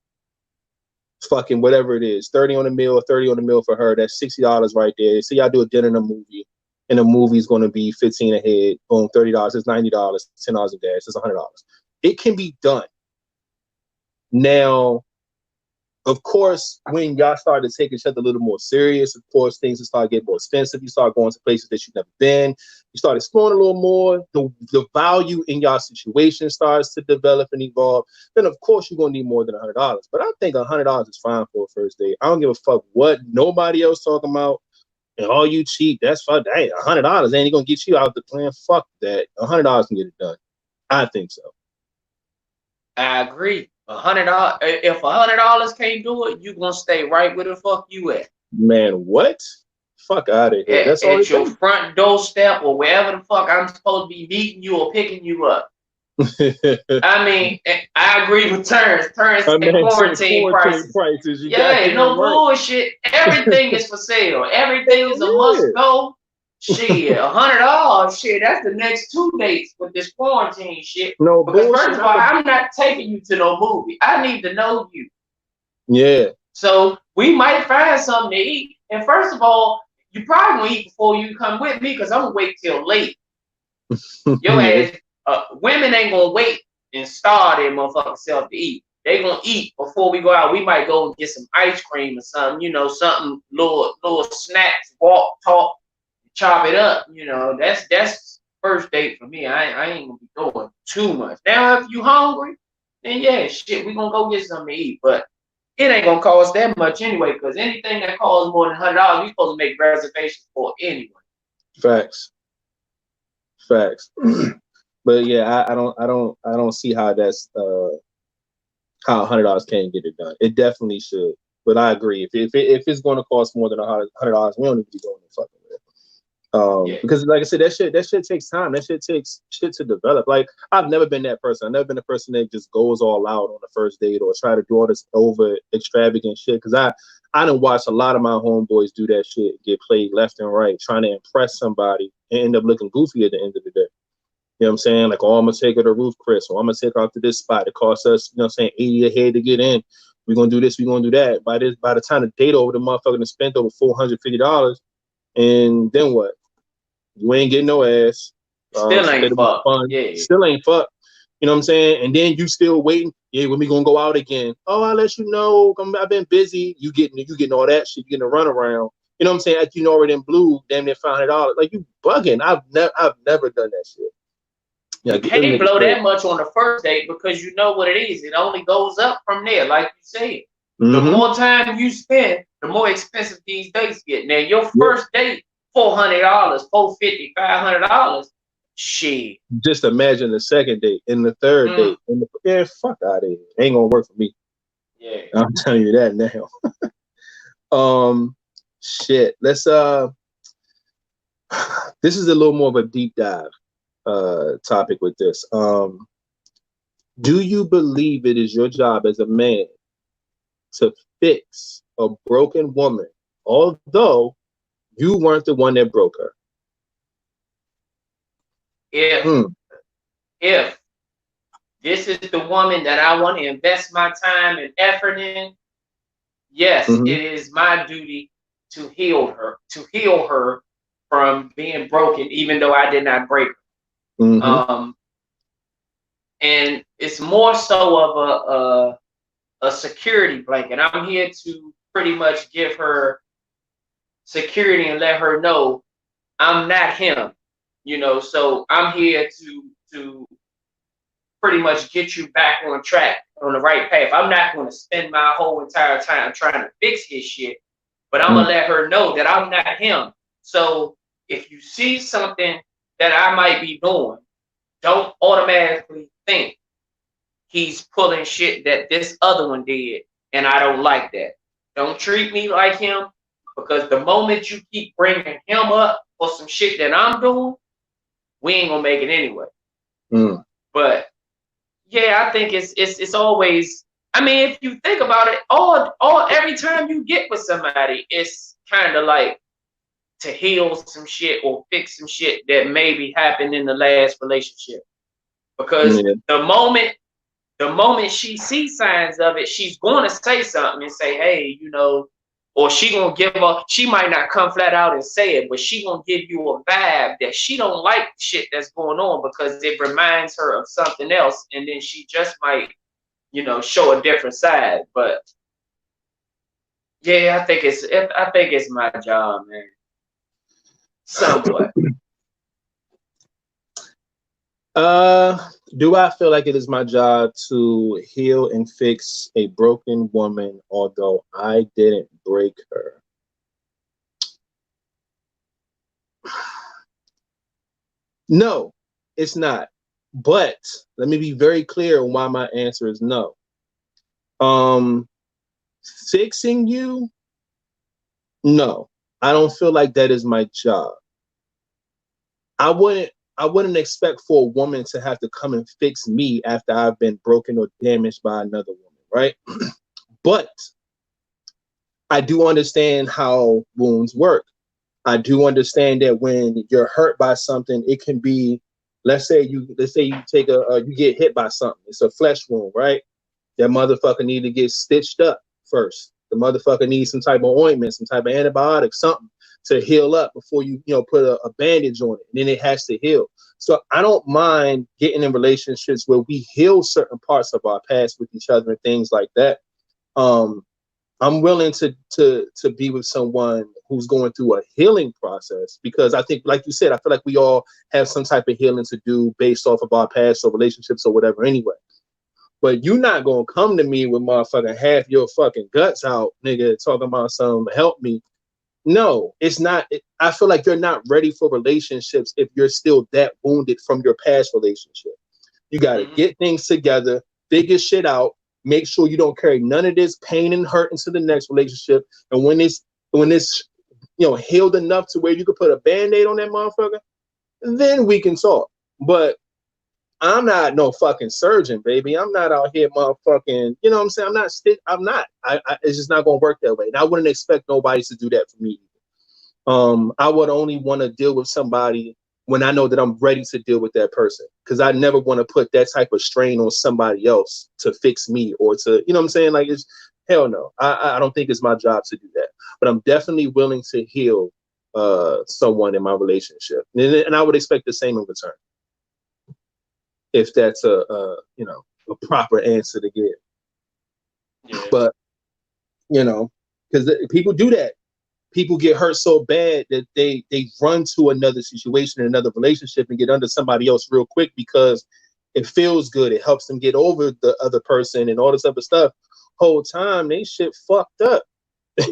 fucking whatever it is, 30 on the meal, 30 on the meal for her. That's $60 right there. So y'all do a dinner and a movie, and the movie's going to be 15 a head. Boom, $30. It's $90. $10 of gas. It's $100. It can be done. Now, of course, when y'all start to take each other a little more serious, of course, things will start getting more expensive. You start going to places that you've never been. You start exploring a little more. The value in y'all situation starts to develop and evolve. Then, of course, you're going to need more than $100. But I think $100 is fine for a first date. I don't give a fuck what nobody else talking about. And all you cheap, that's fuck. Hey, $100 ain't going to get you out the plan. Fuck that. $100 can get it done. I think so. I agree. $100. If $100 can't do it, you gonna stay right where the fuck you at. Man, what? Fuck out of here. That's all at your front doorstep or wherever the fuck I'm supposed to be meeting you or picking you up. I mean, I agree with Terrence. Terrence said quarantine prices. Yeah, no bullshit. Everything is for sale. Everything is a must go. Shit, $100. Shit, that's the next 2 dates with this quarantine shit. No, because first of all, I'm not taking you to no movie. I need to know you. Yeah. So we might find something to eat. And first of all, you probably gonna eat before you come with me because I'm gonna wait till late. Your ass, women ain't gonna wait and starve their motherfucking self to eat. They gonna eat before we go out. We might go and get some ice cream or something. You know, something little snacks. Walk, talk. Chop it up, you know. That's first date for me. I ain't gonna be doing too much. Now, if you hungry, then yeah, shit, we gonna go get something to eat. But it ain't gonna cost that much anyway, because anything that costs more than $100, we supposed to make reservations for anyway. Facts. But yeah, I don't see how that's how $100 can't get it done. It definitely should. But I agree. If it's going to cost more than $100, we don't need to be going to fucking with it. Because like I said, that shit takes time. That shit takes shit to develop. Like, I've never been that person. I've never been the person that just goes all out on the first date or try to do all this over extravagant shit. Because I done watched a lot of my homeboys do that shit, get played left and right, trying to impress somebody and end up looking goofy at the end of the day. You know what I'm saying? Like, oh, I'm gonna take her to Ruth Chris, or I'm gonna take her out to this spot. It costs us, you know what I'm saying, 80 a head to get in. We're gonna do this, we're gonna do that. By the time the date over, the motherfucker done spent over $450. And then what? You ain't getting no ass. Still ain't fuck. Yeah. Still ain't fuck. You know what I'm saying? And then you still waiting. Yeah, when we gonna go out again? Oh, I'll let you know. I've been busy. You getting all that shit. You getting a run around. You know what I'm saying? Like, you know, already in blue, damn near $500. Like, you bugging. I've never done that shit. Yeah, you can't blow that much on the first date because you know what it is. It only goes up from there, like you said. Mm-hmm. The more time you spend, the more expensive these dates get. Now, your first date, $400, $450, $500. Shit. Just imagine the second date and the third date. And fuck out of here. Ain't gonna work for me. Yeah. I'm telling you that now. Shit. Let's this is a little more of a deep dive topic with this. Do you believe it is your job as a man to fix a broken woman, although you weren't the one that broke her? If this is the woman that I want to invest my time and effort in, yes, it is my duty to heal her from being broken, even though I did not break her. And it's more so of a security blanket. I'm here to pretty much give her security and let her know I'm not him, you know. So I'm here to pretty much get you back on track, on the right path. I'm not going to spend my whole entire time trying to fix his shit, but I'm gonna let her know that I'm not him. So if you see something that I might be doing, don't automatically think he's pulling shit that this other one did, and I don't like that. Don't treat me like him, because the moment you keep bringing him up for some shit that I'm doing, we ain't gonna make it anyway. But yeah, I think it's always. I mean, if you think about it, every time you get with somebody, it's kind of like to heal some shit or fix some shit that maybe happened in the last relationship. Because the moment the moment she sees signs of it, she's going to say something and say, hey, you know, or she gonna give up. She might not come flat out and say it, but she gonna give you a vibe that she don't like shit that's going on because it reminds her of something else, and then she just might, you know, show a different side. But yeah, I think it's my job, man. Somewhat. Do I feel like it is my job to heal and fix a broken woman, although I didn't break her? No, it's not. But let me be very clear on why my answer is no. Fixing you? No, I don't feel like that is my job. I wouldn't expect for a woman to have to come and fix me after I've been broken or damaged by another woman, right? But I do understand how wounds work. I do understand that when you're hurt by something, it can be, let's say you take you get hit by something. It's a flesh wound, right? That motherfucker need to get stitched up first. The motherfucker needs some type of ointment, some type of antibiotic, something to heal up before you put a bandage on it. And then it has to heal. So I don't mind getting in relationships where we heal certain parts of our past with each other and things like that. I'm willing to be with someone who's going through a healing process, because I think, like you said, I feel like we all have some type of healing to do based off of our past or relationships or whatever anyway. But you're not going to come to me with motherfucking half your fucking guts out, nigga, talking about something, help me. No, it's not. I feel like you're not ready for relationships if you're still that wounded from your past relationship. You got to get things together, figure shit out, make sure you don't carry none of this pain and hurt into the next relationship. And when it's healed enough to where you could put a Band-Aid on that motherfucker, then we can talk. But I'm not no fucking surgeon, baby. I'm not out here motherfucking, you know what I'm saying? I'm not. It's just not going to work that way. And I wouldn't expect nobody to do that for me. I would only want to deal with somebody when I know that I'm ready to deal with that person, because I never want to put that type of strain on somebody else to fix me or to, you know what I'm saying? Like, it's hell no. I don't think it's my job to do that. But I'm definitely willing to heal someone in my relationship. And I would expect the same in return, if that's a proper answer to give. Yeah. But because people do that. People get hurt so bad that they run to another situation, another relationship, and get under somebody else real quick because it feels good. It helps them get over the other person and all this other stuff. Whole time they shit fucked up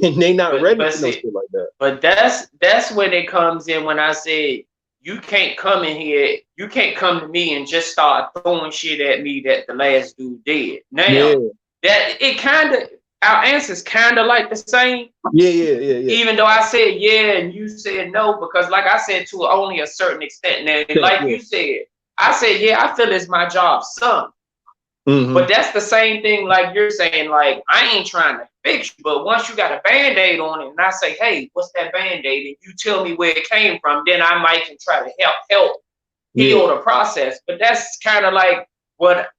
and they not ready for no shit like that. But that's when it comes in when I say you can't come in here, you can't come to me and just start throwing shit at me that the last dude did. Now that it kind of, our answers kind of like the same. Yeah. Even though I said yeah and you said no, because like I said, to only a certain extent. Now, like you said, I said yeah, I feel it's my job, some. But that's the same thing like you're saying, like I ain't trying to fix you, but once you got a Band-Aid on it and I say, hey, what's that Band-Aid? And you tell me where it came from, then I might can try to help heal the process. But that's kind of like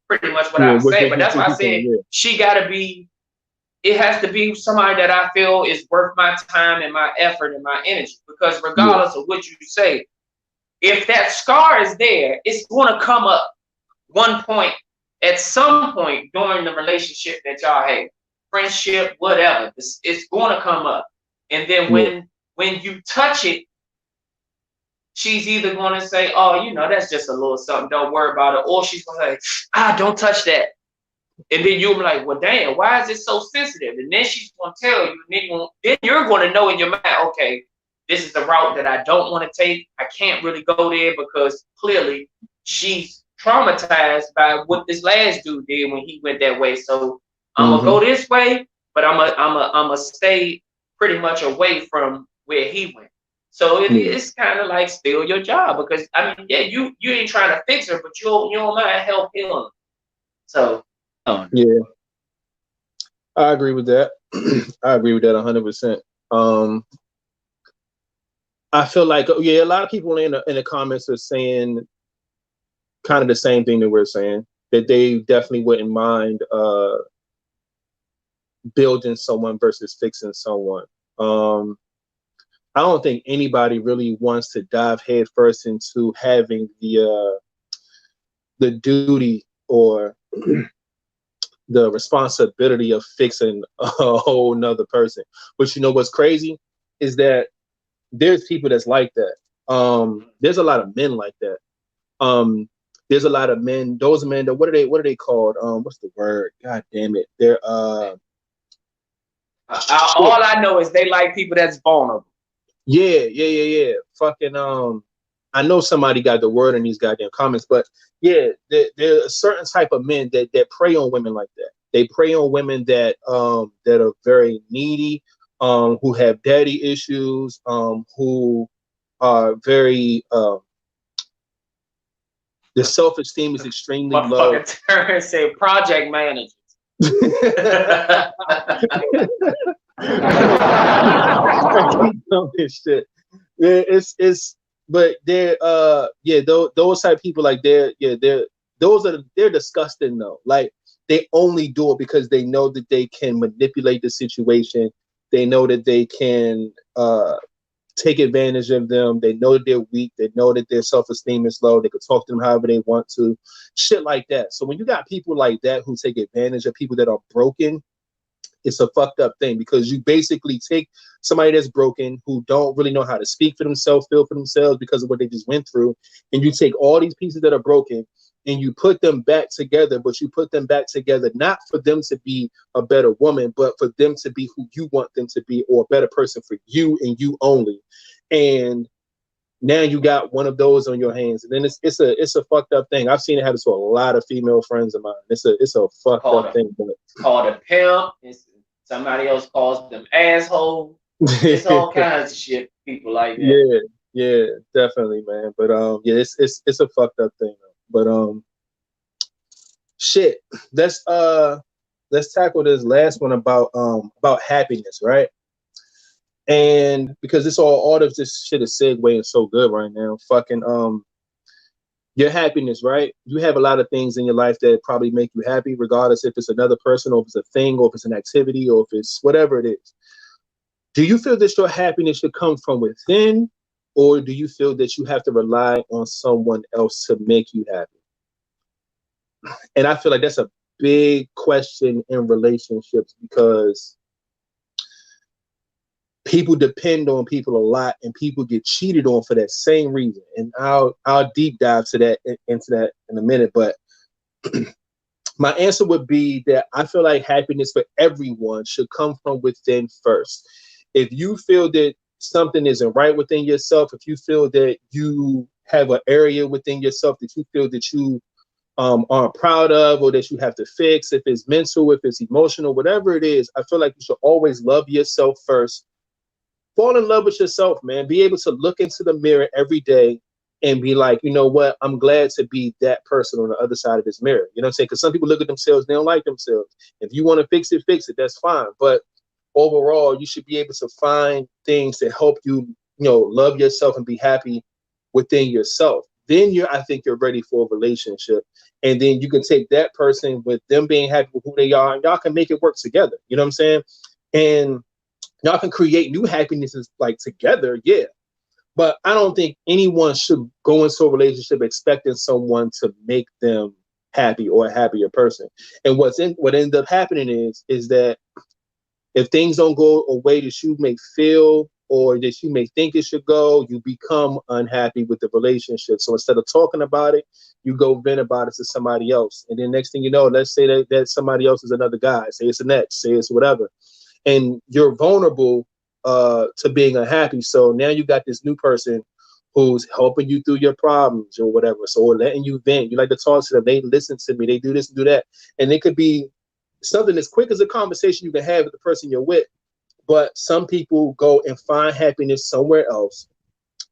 pretty much what I say. But that's why I said she got to be, it has to be somebody that I feel is worth my time and my effort and my energy. Because regardless of what you say, if that scar is there, it's going to come up at some point during the relationship that y'all have, friendship, whatever. It's going to come up. And then when you touch it, she's either going to say, oh, that's just a little something, don't worry about it. Or she's going to say, don't touch that. And then you'll be like, well, damn, why is it so sensitive? And then she's going to tell you, and then you're going to know in your mind, okay, this is the route that I don't want to take. I can't really go there because clearly she's traumatized by what this last dude did when he went that way. So I'm going to go this way, but I'm a stay pretty much away from where he went. So it's kind of like still your job, because I mean, yeah, you ain't trying to fix her, but you don't mind help healing. So yeah, I agree with that. I agree with that 100%. I feel like a lot of people in the comments are saying kind of the same thing that we're saying. that they definitely wouldn't mind building someone versus fixing someone. I don't think anybody really wants to dive headfirst into having the duty or the responsibility of fixing a whole nother person. But you know what's crazy is that there's people that's like that. There's a lot of men like that. There's a lot of men. Those men that what are they called? What's the word? God damn it! They're all I know is they like people that's vulnerable. Yeah. Fucking I know somebody got the word in these goddamn comments, but yeah, there are a certain type of men that prey on women like that. They prey on women that are very needy, who have daddy issues, who are very the self-esteem is extremely low. Turn say project managers. Shit. Yeah, it's but they're those type of people like they're disgusting though. Like they only do it because they know that they can manipulate the situation. They know that they can take advantage of them. They know that they're weak. They know that their self-esteem is low. They could talk to them however they want to. Shit like that. So when you got people like that who take advantage of people that are broken, it's a fucked up thing because you basically take somebody that's broken who don't really know how to speak for themselves, feel for themselves because of what they just went through, and you take all these pieces that are broken and you put them back together, but you put them back together not for them to be a better woman, but for them to be who you want them to be or a better person for you and you only. And now you got one of those on your hands, and then it's a fucked up thing. I've seen it happen to a lot of female friends of mine. It's a fucked up thing. It's called a pimp. Somebody else calls them asshole. It's all kinds of shit. People like that. Yeah, definitely, man. But it's a fucked up thing. But shit. Let's tackle this last one about happiness, right? And because it's all of this shit is segueing so good right now. Fucking your happiness, right? You have a lot of things in your life that probably make you happy, regardless if it's another person or if it's a thing or if it's an activity or if it's whatever it is. Do you feel that your happiness should come from within, or do you feel that you have to rely on someone else to make you happy? And I feel like that's a big question in relationships because people depend on people a lot and people get cheated on for that same reason. And I'll deep dive into that in a minute. But my answer would be that I feel like happiness for everyone should come from within first. If you feel that something isn't right within yourself, if you feel that you have an area within yourself that you feel that you aren't proud of or that you have to fix, if it's mental, if it's emotional, whatever it is, I feel like you should always love yourself first. Fall in love with yourself, man. Be able to look into the mirror every day and be like, you know what? I'm glad to be that person on the other side of this mirror. You know what I'm saying? Because some people look at themselves, they don't like themselves. If you want to fix it, that's fine. But overall, you should be able to find things that help you, love yourself and be happy within yourself. Then I think you're ready for a relationship. And then you can take that person with them being happy with who they are, and y'all can make it work together. You know what I'm saying? And y'all can create new happinesses like together, yeah. But I don't think anyone should go into a relationship expecting someone to make them happy or a happier person. And what ends up happening is that if things don't go a way that you may feel or that you may think it should go, you become unhappy with the relationship. So instead of talking about it, you go vent about it to somebody else. And then next thing you know, let's say that somebody else is another guy. Say it's an ex, say it's whatever. And you're vulnerable to being unhappy. So now you got this new person who's helping you through your problems or whatever. So letting you vent. You like to talk to them. They listen to me. They do this and do that. And it could be something as quick as a conversation you can have with the person you're with. But some people go and find happiness somewhere else.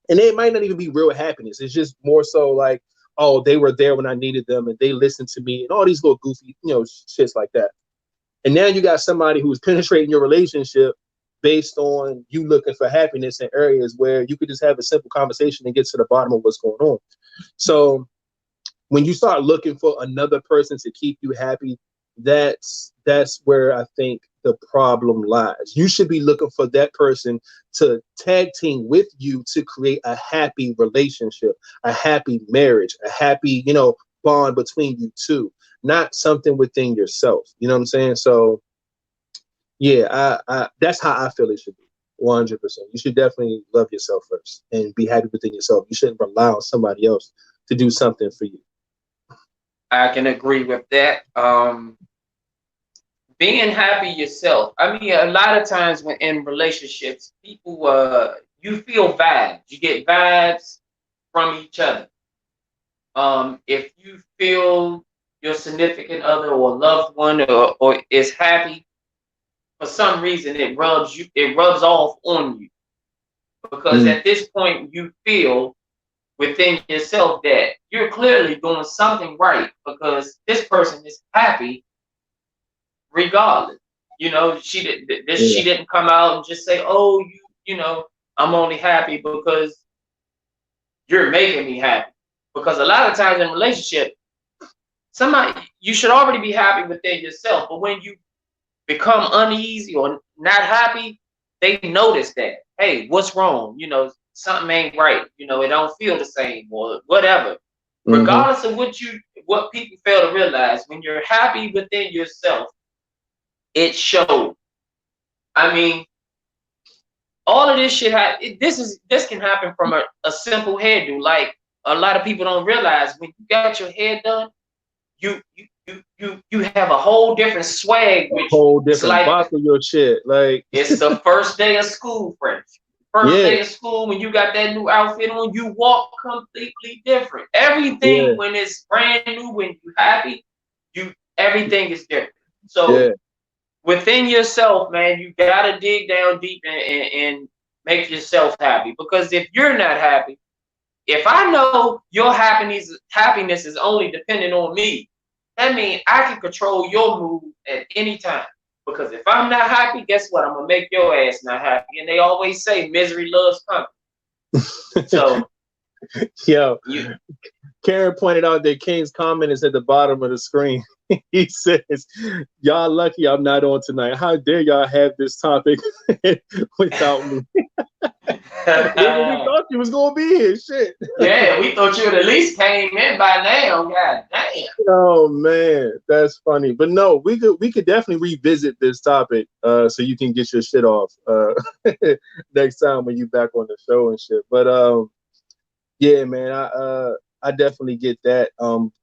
And it might not even be real happiness. It's just more so like, oh, they were there when I needed them and they listened to me and all these little goofy, shits like that. And now you got somebody who's penetrating your relationship based on you looking for happiness in areas where you could just have a simple conversation and get to the bottom of what's going on. So when you start looking for another person to keep you happy, that's where I think the problem lies. You should be looking for that person to tag team with you to create a happy relationship, a happy marriage, a happy, bond between you two, not something within yourself. You know what I'm saying? So yeah, I that's how I feel it should be. 100%. You should definitely love yourself first and be happy within yourself. You shouldn't rely on somebody else to do something for you. I can agree with that. Being happy yourself. I mean, a lot of times when in relationships, people, you feel vibes. You get vibes from each other. If you feel your significant other or loved one or is happy, for some reason it rubs off on you. Because at this point you feel within yourself that you're clearly doing something right because this person is happy regardless. She didn't come out and just say, "Oh, I'm only happy because you're making me happy." Because a lot of times in relationship, you should already be happy within yourself, but when you become uneasy or not happy, they notice that, hey, what's wrong? Something ain't right. It don't feel the same or whatever. Regardless of what people fail to realize, when you're happy within yourself, it shows. I mean, all of this shit. This can happen from a simple hairdo. Like a lot of people don't realize when you got your hair done, you have a whole different swag. A whole different box of your shit. Like it's the first day of school, friends. First day of school, when you got that new outfit on, you walk completely different. Everything when it's brand new, when you happy, everything is different. So within yourself, man, you gotta dig down deep and make yourself happy. Because if you're not happy, if I know your happiness is only dependent on me, that means I can control your mood at any time. Because if I'm not happy, guess what? I'm gonna make your ass not happy. And they always say misery loves company. So Karen pointed out that King's comment is at the bottom of the screen. He says, "Y'all lucky I'm not on tonight. How dare y'all have this topic without me?" We thought you was gonna be here. Shit. Yeah, we thought you would at least came in by now. God damn. Oh man, that's funny. But no, we could definitely revisit this topic so you can get your shit off next time when you back on the show and shit. But yeah, man, I definitely get that.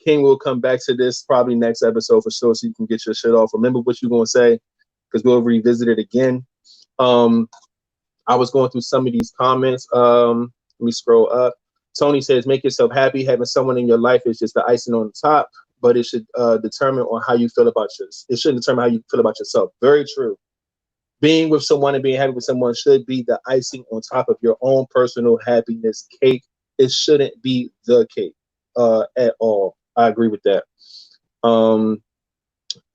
King will come back to this probably next episode for sure, so you can get your shit off. Remember what you're gonna say, because we'll revisit it again. I was going through some of these comments. Let me scroll up. Tony says, "Make yourself happy. Having someone in your life is just the icing on the top, but it should determine on how you feel about yourself. It shouldn't determine how you feel about yourself." Very true. Being with someone and being happy with someone should be the icing on top of your own personal happiness cake. It shouldn't be the cake at all. I agree with that. A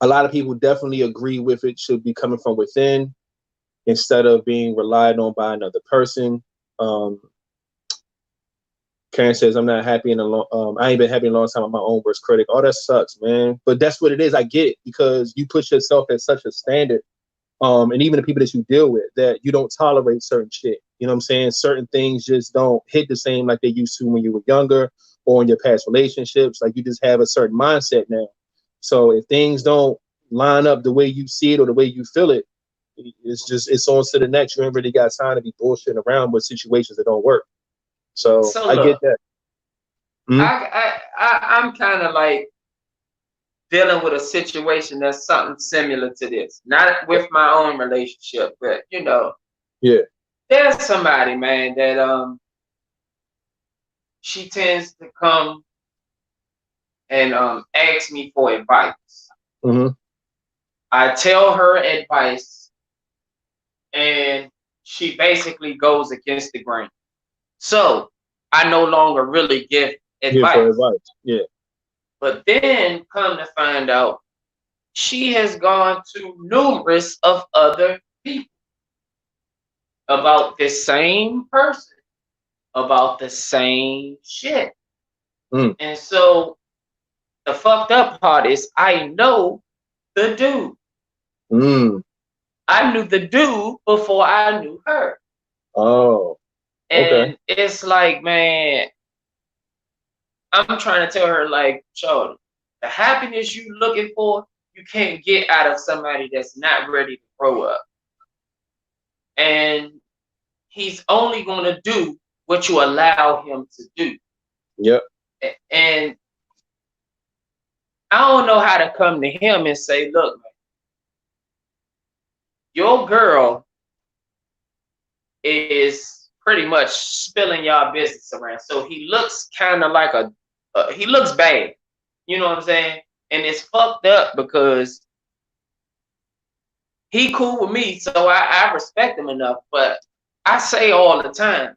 lot of people definitely agree with it should be coming from within instead of being relied on by another person. Karen says, "I'm not happy in a long. I ain't been happy in a long time. I'm my own worst critic." Oh, that sucks, man. But that's what it is. I get it, because you push yourself at such a standard. And even the people that you deal with, that you don't tolerate certain shit. You know what I'm saying? Certain things just don't hit the same like they used to when you were younger or in your past relationships. Like you just have a certain mindset now. So if things don't line up the way you see it or the way you feel it, it's on to the next. You ain't really got time to be bullshitting around with situations that don't work. So I get that. I'm kind of like dealing with a situation that's something similar to this. Not with my own relationship, but there's somebody, man, that she tends to come and ask me for advice. I tell her advice, and she basically goes against the grain. So I no longer really give advice. Yeah. But then come to find out, she has gone to numerous of other people about the same person, about the same shit. And so the fucked up part is I know the dude. I knew the dude before I knew her. Oh. Okay. And it's like, man, I'm trying to tell her, like, Charlie, the happiness you looking for, you can't get out of somebody that's not ready to grow up. And he's only going to do what you allow him to do. Yep. And I don't know how to come to him and say, look, man, your girl is pretty much spilling y'all business around. So he looks kind of like he looks bad. You know what I'm saying? And it's fucked up because he cool with me, so I respect him enough. But I say all the time,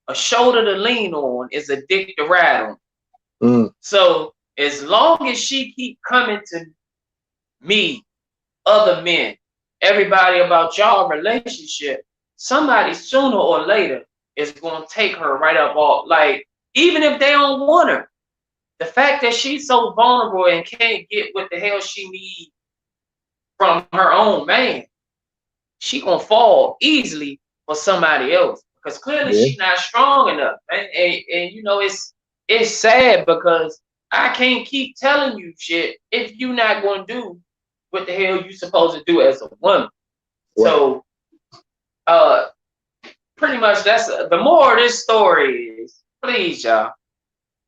a shoulder to lean on is a dick to ride on. So as long as she keep coming to me, other men, everybody about y'all relationship, somebody sooner or later is going to take her right up off. Like, even if they don't want her, the fact that she's so vulnerable and can't get what the hell she needs from her own man, she gonna fall easily for somebody else because clearly she's not strong enough. And you know, it's sad because I can't keep telling you shit if you're not gonna do what the hell you supposed to do as a woman. Right. So pretty much that's the more of this story is, please, y'all,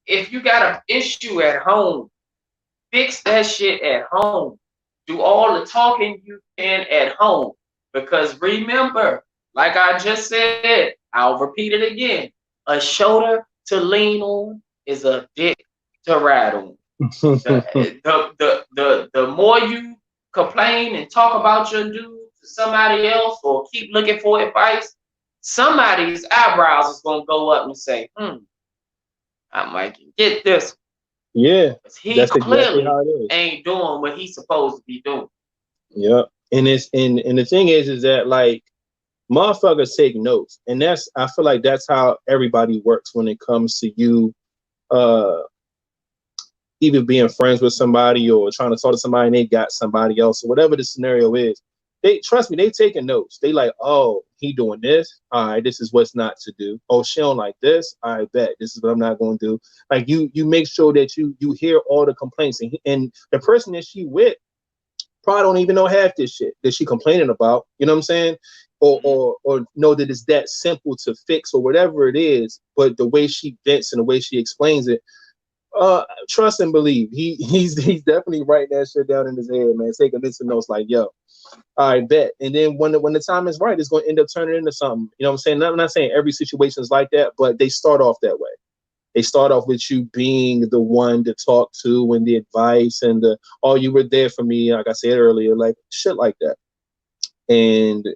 if you got an issue at home, fix that shit at home. Do all the talking you can at home. Because remember, like I just said, I'll repeat it again. A shoulder to lean on is a dick to ride on. The more you complain and talk about your dude to somebody else or keep looking for advice, somebody's eyebrows is going to go up and say, I might get this. Yeah. He clearly ain't doing what he's supposed to be doing. Yep. And the thing is that, like, motherfuckers take notes. And I feel like that's how everybody works when it comes to you either being friends with somebody or trying to talk to somebody and they got somebody else or whatever the scenario is. They trust me, they taking notes. They like, oh, he doing this. All right, this is what's not to do. Oh, she don't like this. I bet this is what I'm not going to do. Like you make sure that you hear all the complaints and the person that she with probably don't even know half this shit that she complaining about. You know what I'm saying? Or know that it's that simple to fix or whatever it is. But the way she vents and the way she explains it, trust and believe. He's definitely writing that shit down in his head, man. Taking list of notes like, yo, I bet. And then when the time is right, it's going to end up turning into something. You know what I'm saying? I'm not saying every situation is like that, but they start off that way. They start off with you being the one to talk to and the advice and oh, you were there for me, like I said earlier, like shit like that. And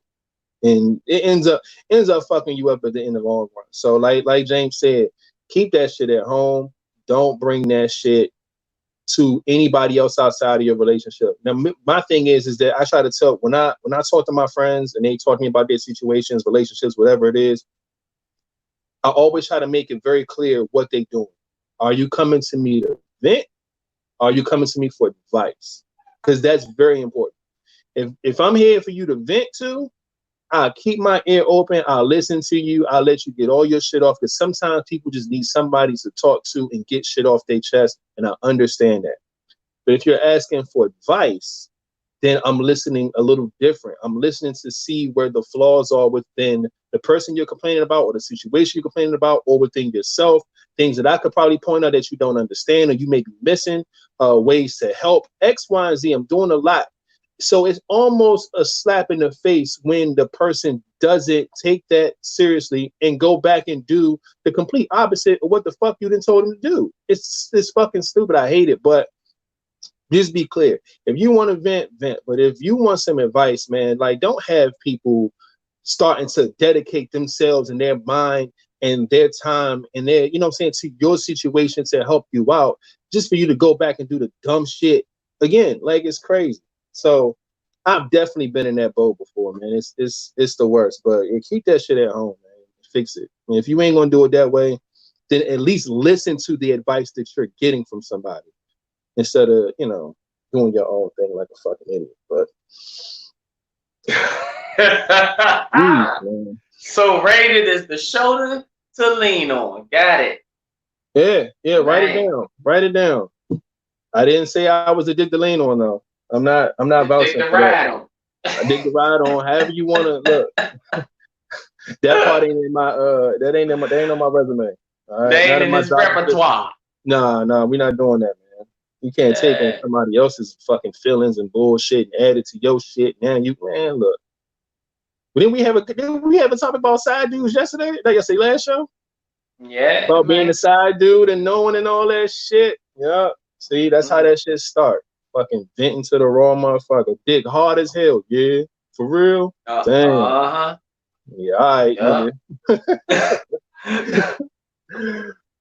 it ends up fucking you up in the long run. So like James said, keep that shit at home. Don't bring that shit to anybody else outside of your relationship. Now, my thing is that I try to tell when I talk to my friends and they talk to me about their situations, relationships, whatever it is, I always try to make it very clear what they're doing. Are you coming to me to vent? Are you coming to me for advice? Because that's very important. If I'm here for you to vent to, I'll keep my ear open. I'll listen to you. I'll let you get all your shit off. Because sometimes people just need somebody to talk to and get shit off their chest. And I understand that. But if you're asking for advice, then I'm listening a little different. I'm listening to see where the flaws are within the person you're complaining about or the situation you're complaining about or within yourself. Things that I could probably point out that you don't understand or you may be missing, ways to help. X, Y, and Z. I'm doing a lot. So it's almost a slap in the face when the person doesn't take that seriously and go back and do the complete opposite of what the fuck you done told them to do. It's fucking stupid. I hate it. But just be clear. If you want to vent. But if you want some advice, man, like don't have people starting to dedicate themselves and their mind and their time and their, you know what I'm saying, to your situation to help you out just for you to go back and do the dumb shit again. Like it's crazy. So I've definitely been in that boat before, man. It's the worst, but keep that shit at home, man. Fix it. And if you ain't gonna do it that way, then at least listen to the advice that you're getting from somebody. instead of, you know, doing your own thing like a fucking idiot. But man. So rated is the shoulder to lean on. Got it. Yeah, Man. write it down. Write it down. I didn't say I was a dick to lean on though. I'm not vouching for that. I dig the ride on. However you wanna look. That part ain't in my that ain't on my resume. All right? They ain't in his repertoire. Nah, we're not doing that, man. You can't take on somebody else's fucking feelings and bullshit and add it to your shit. Man, look. Didn't we have a topic about side dudes yesterday? Like I say last show? Yeah. About being the side dude and knowing and all that shit. Yeah. See, that's how that shit start. Fucking venting to the raw motherfucker. Dick hard as hell. Yeah. For real? Damn. Uh-huh. Yeah, all right, nigga.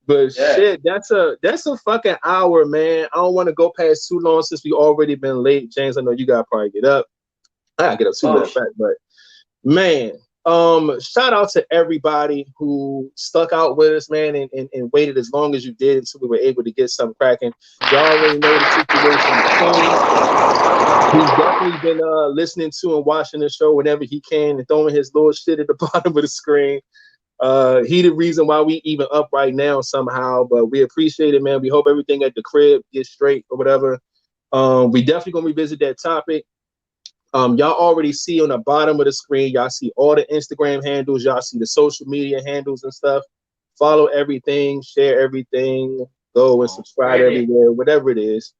But shit, that's a fucking hour, man. I don't want to go past too long since we already been late. James, I know you gotta probably get up. I gotta get up too, matter of fact, but man, shout out to everybody who stuck out with us, man, and waited as long as you did until we were able to get something cracking. Y'all already know the situation. He's definitely been listening to and watching the show whenever he can and throwing his little shit at the bottom of the screen. He the reason why we even up right now somehow, but we appreciate it, man. We hope everything at the crib gets straight or whatever. We definitely gonna revisit that topic. Y'all already see on the bottom of the screen, y'all see all the Instagram handles, y'all see the social media handles and stuff. Follow everything, share everything, go and subscribe everywhere, whatever it is.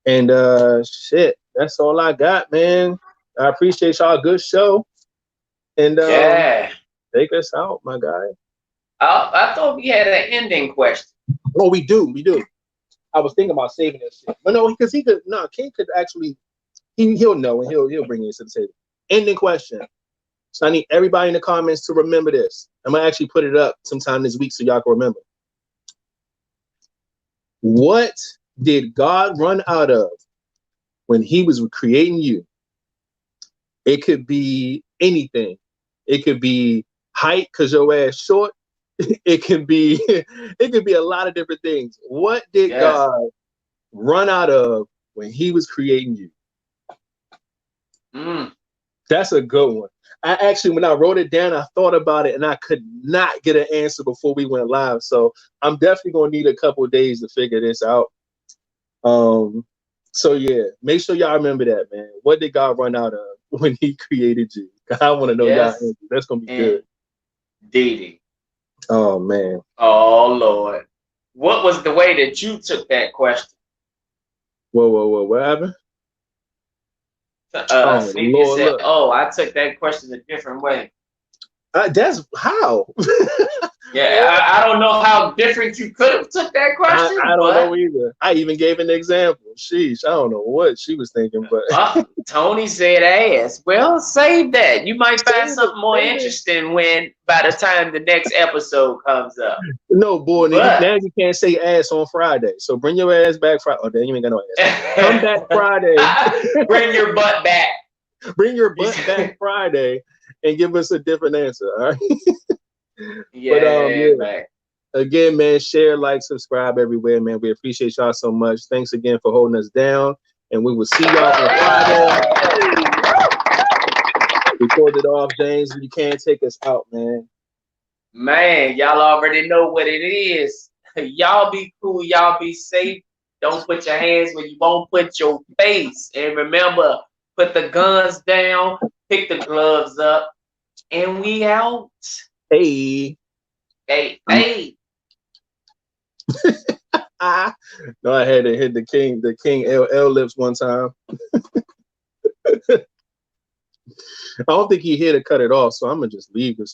And shit, that's all I got, man. I appreciate y'all. Good show. And take us out, my guy. I thought we had an ending question. Oh, we do. I was thinking about saving that shit. But no, because King could actually he'll know and he'll bring it to the table. Ending question. So I need everybody in the comments to remember this. I'm gonna actually put it up sometime this week so y'all can remember. What did God run out of when he was creating you? It could be anything. It could be height because your ass short. It could be a lot of different things. What did God run out of when he was creating you? That's a good one. I actually, when I wrote it down, I thought about it and I could not get an answer before we went live. So I'm definitely gonna need a couple of days to figure this out. So yeah, make sure y'all remember that, man. What did God run out of when he created you? I want to know y'all answer. That's gonna be good. Indeed. Oh man. Oh Lord. What was the way that you took that question? Whoa, what happened? Sneaky said, I took that question a different way. That's how. I don't know how different you could have took that question. I don't know either. I even gave an example. Sheesh, I don't know what she was thinking, but Tony said ass. Well, save that. You might find something more interesting by the time the next episode comes up. No, boy, now you can't say ass on Friday. So bring your ass back Friday. Oh, damn, you ain't got no ass. Come back Friday. Bring your butt back. Bring your butt back Friday and give us a different answer. All right. Man. Again, man, share, like, subscribe everywhere, man. We appreciate y'all so much. Thanks again for holding us down. And we will see y'all on Friday. Record it off, James. You can't take us out, man. Man, y'all already know what it is. Y'all be cool. Y'all be safe. Don't put your hands where you won't put your face. And remember, put the guns down, pick the gloves up, and we out. Hey. No, I had to hit the king LL lips one time. I don't think he here to cut it off, so I'm gonna just leave this.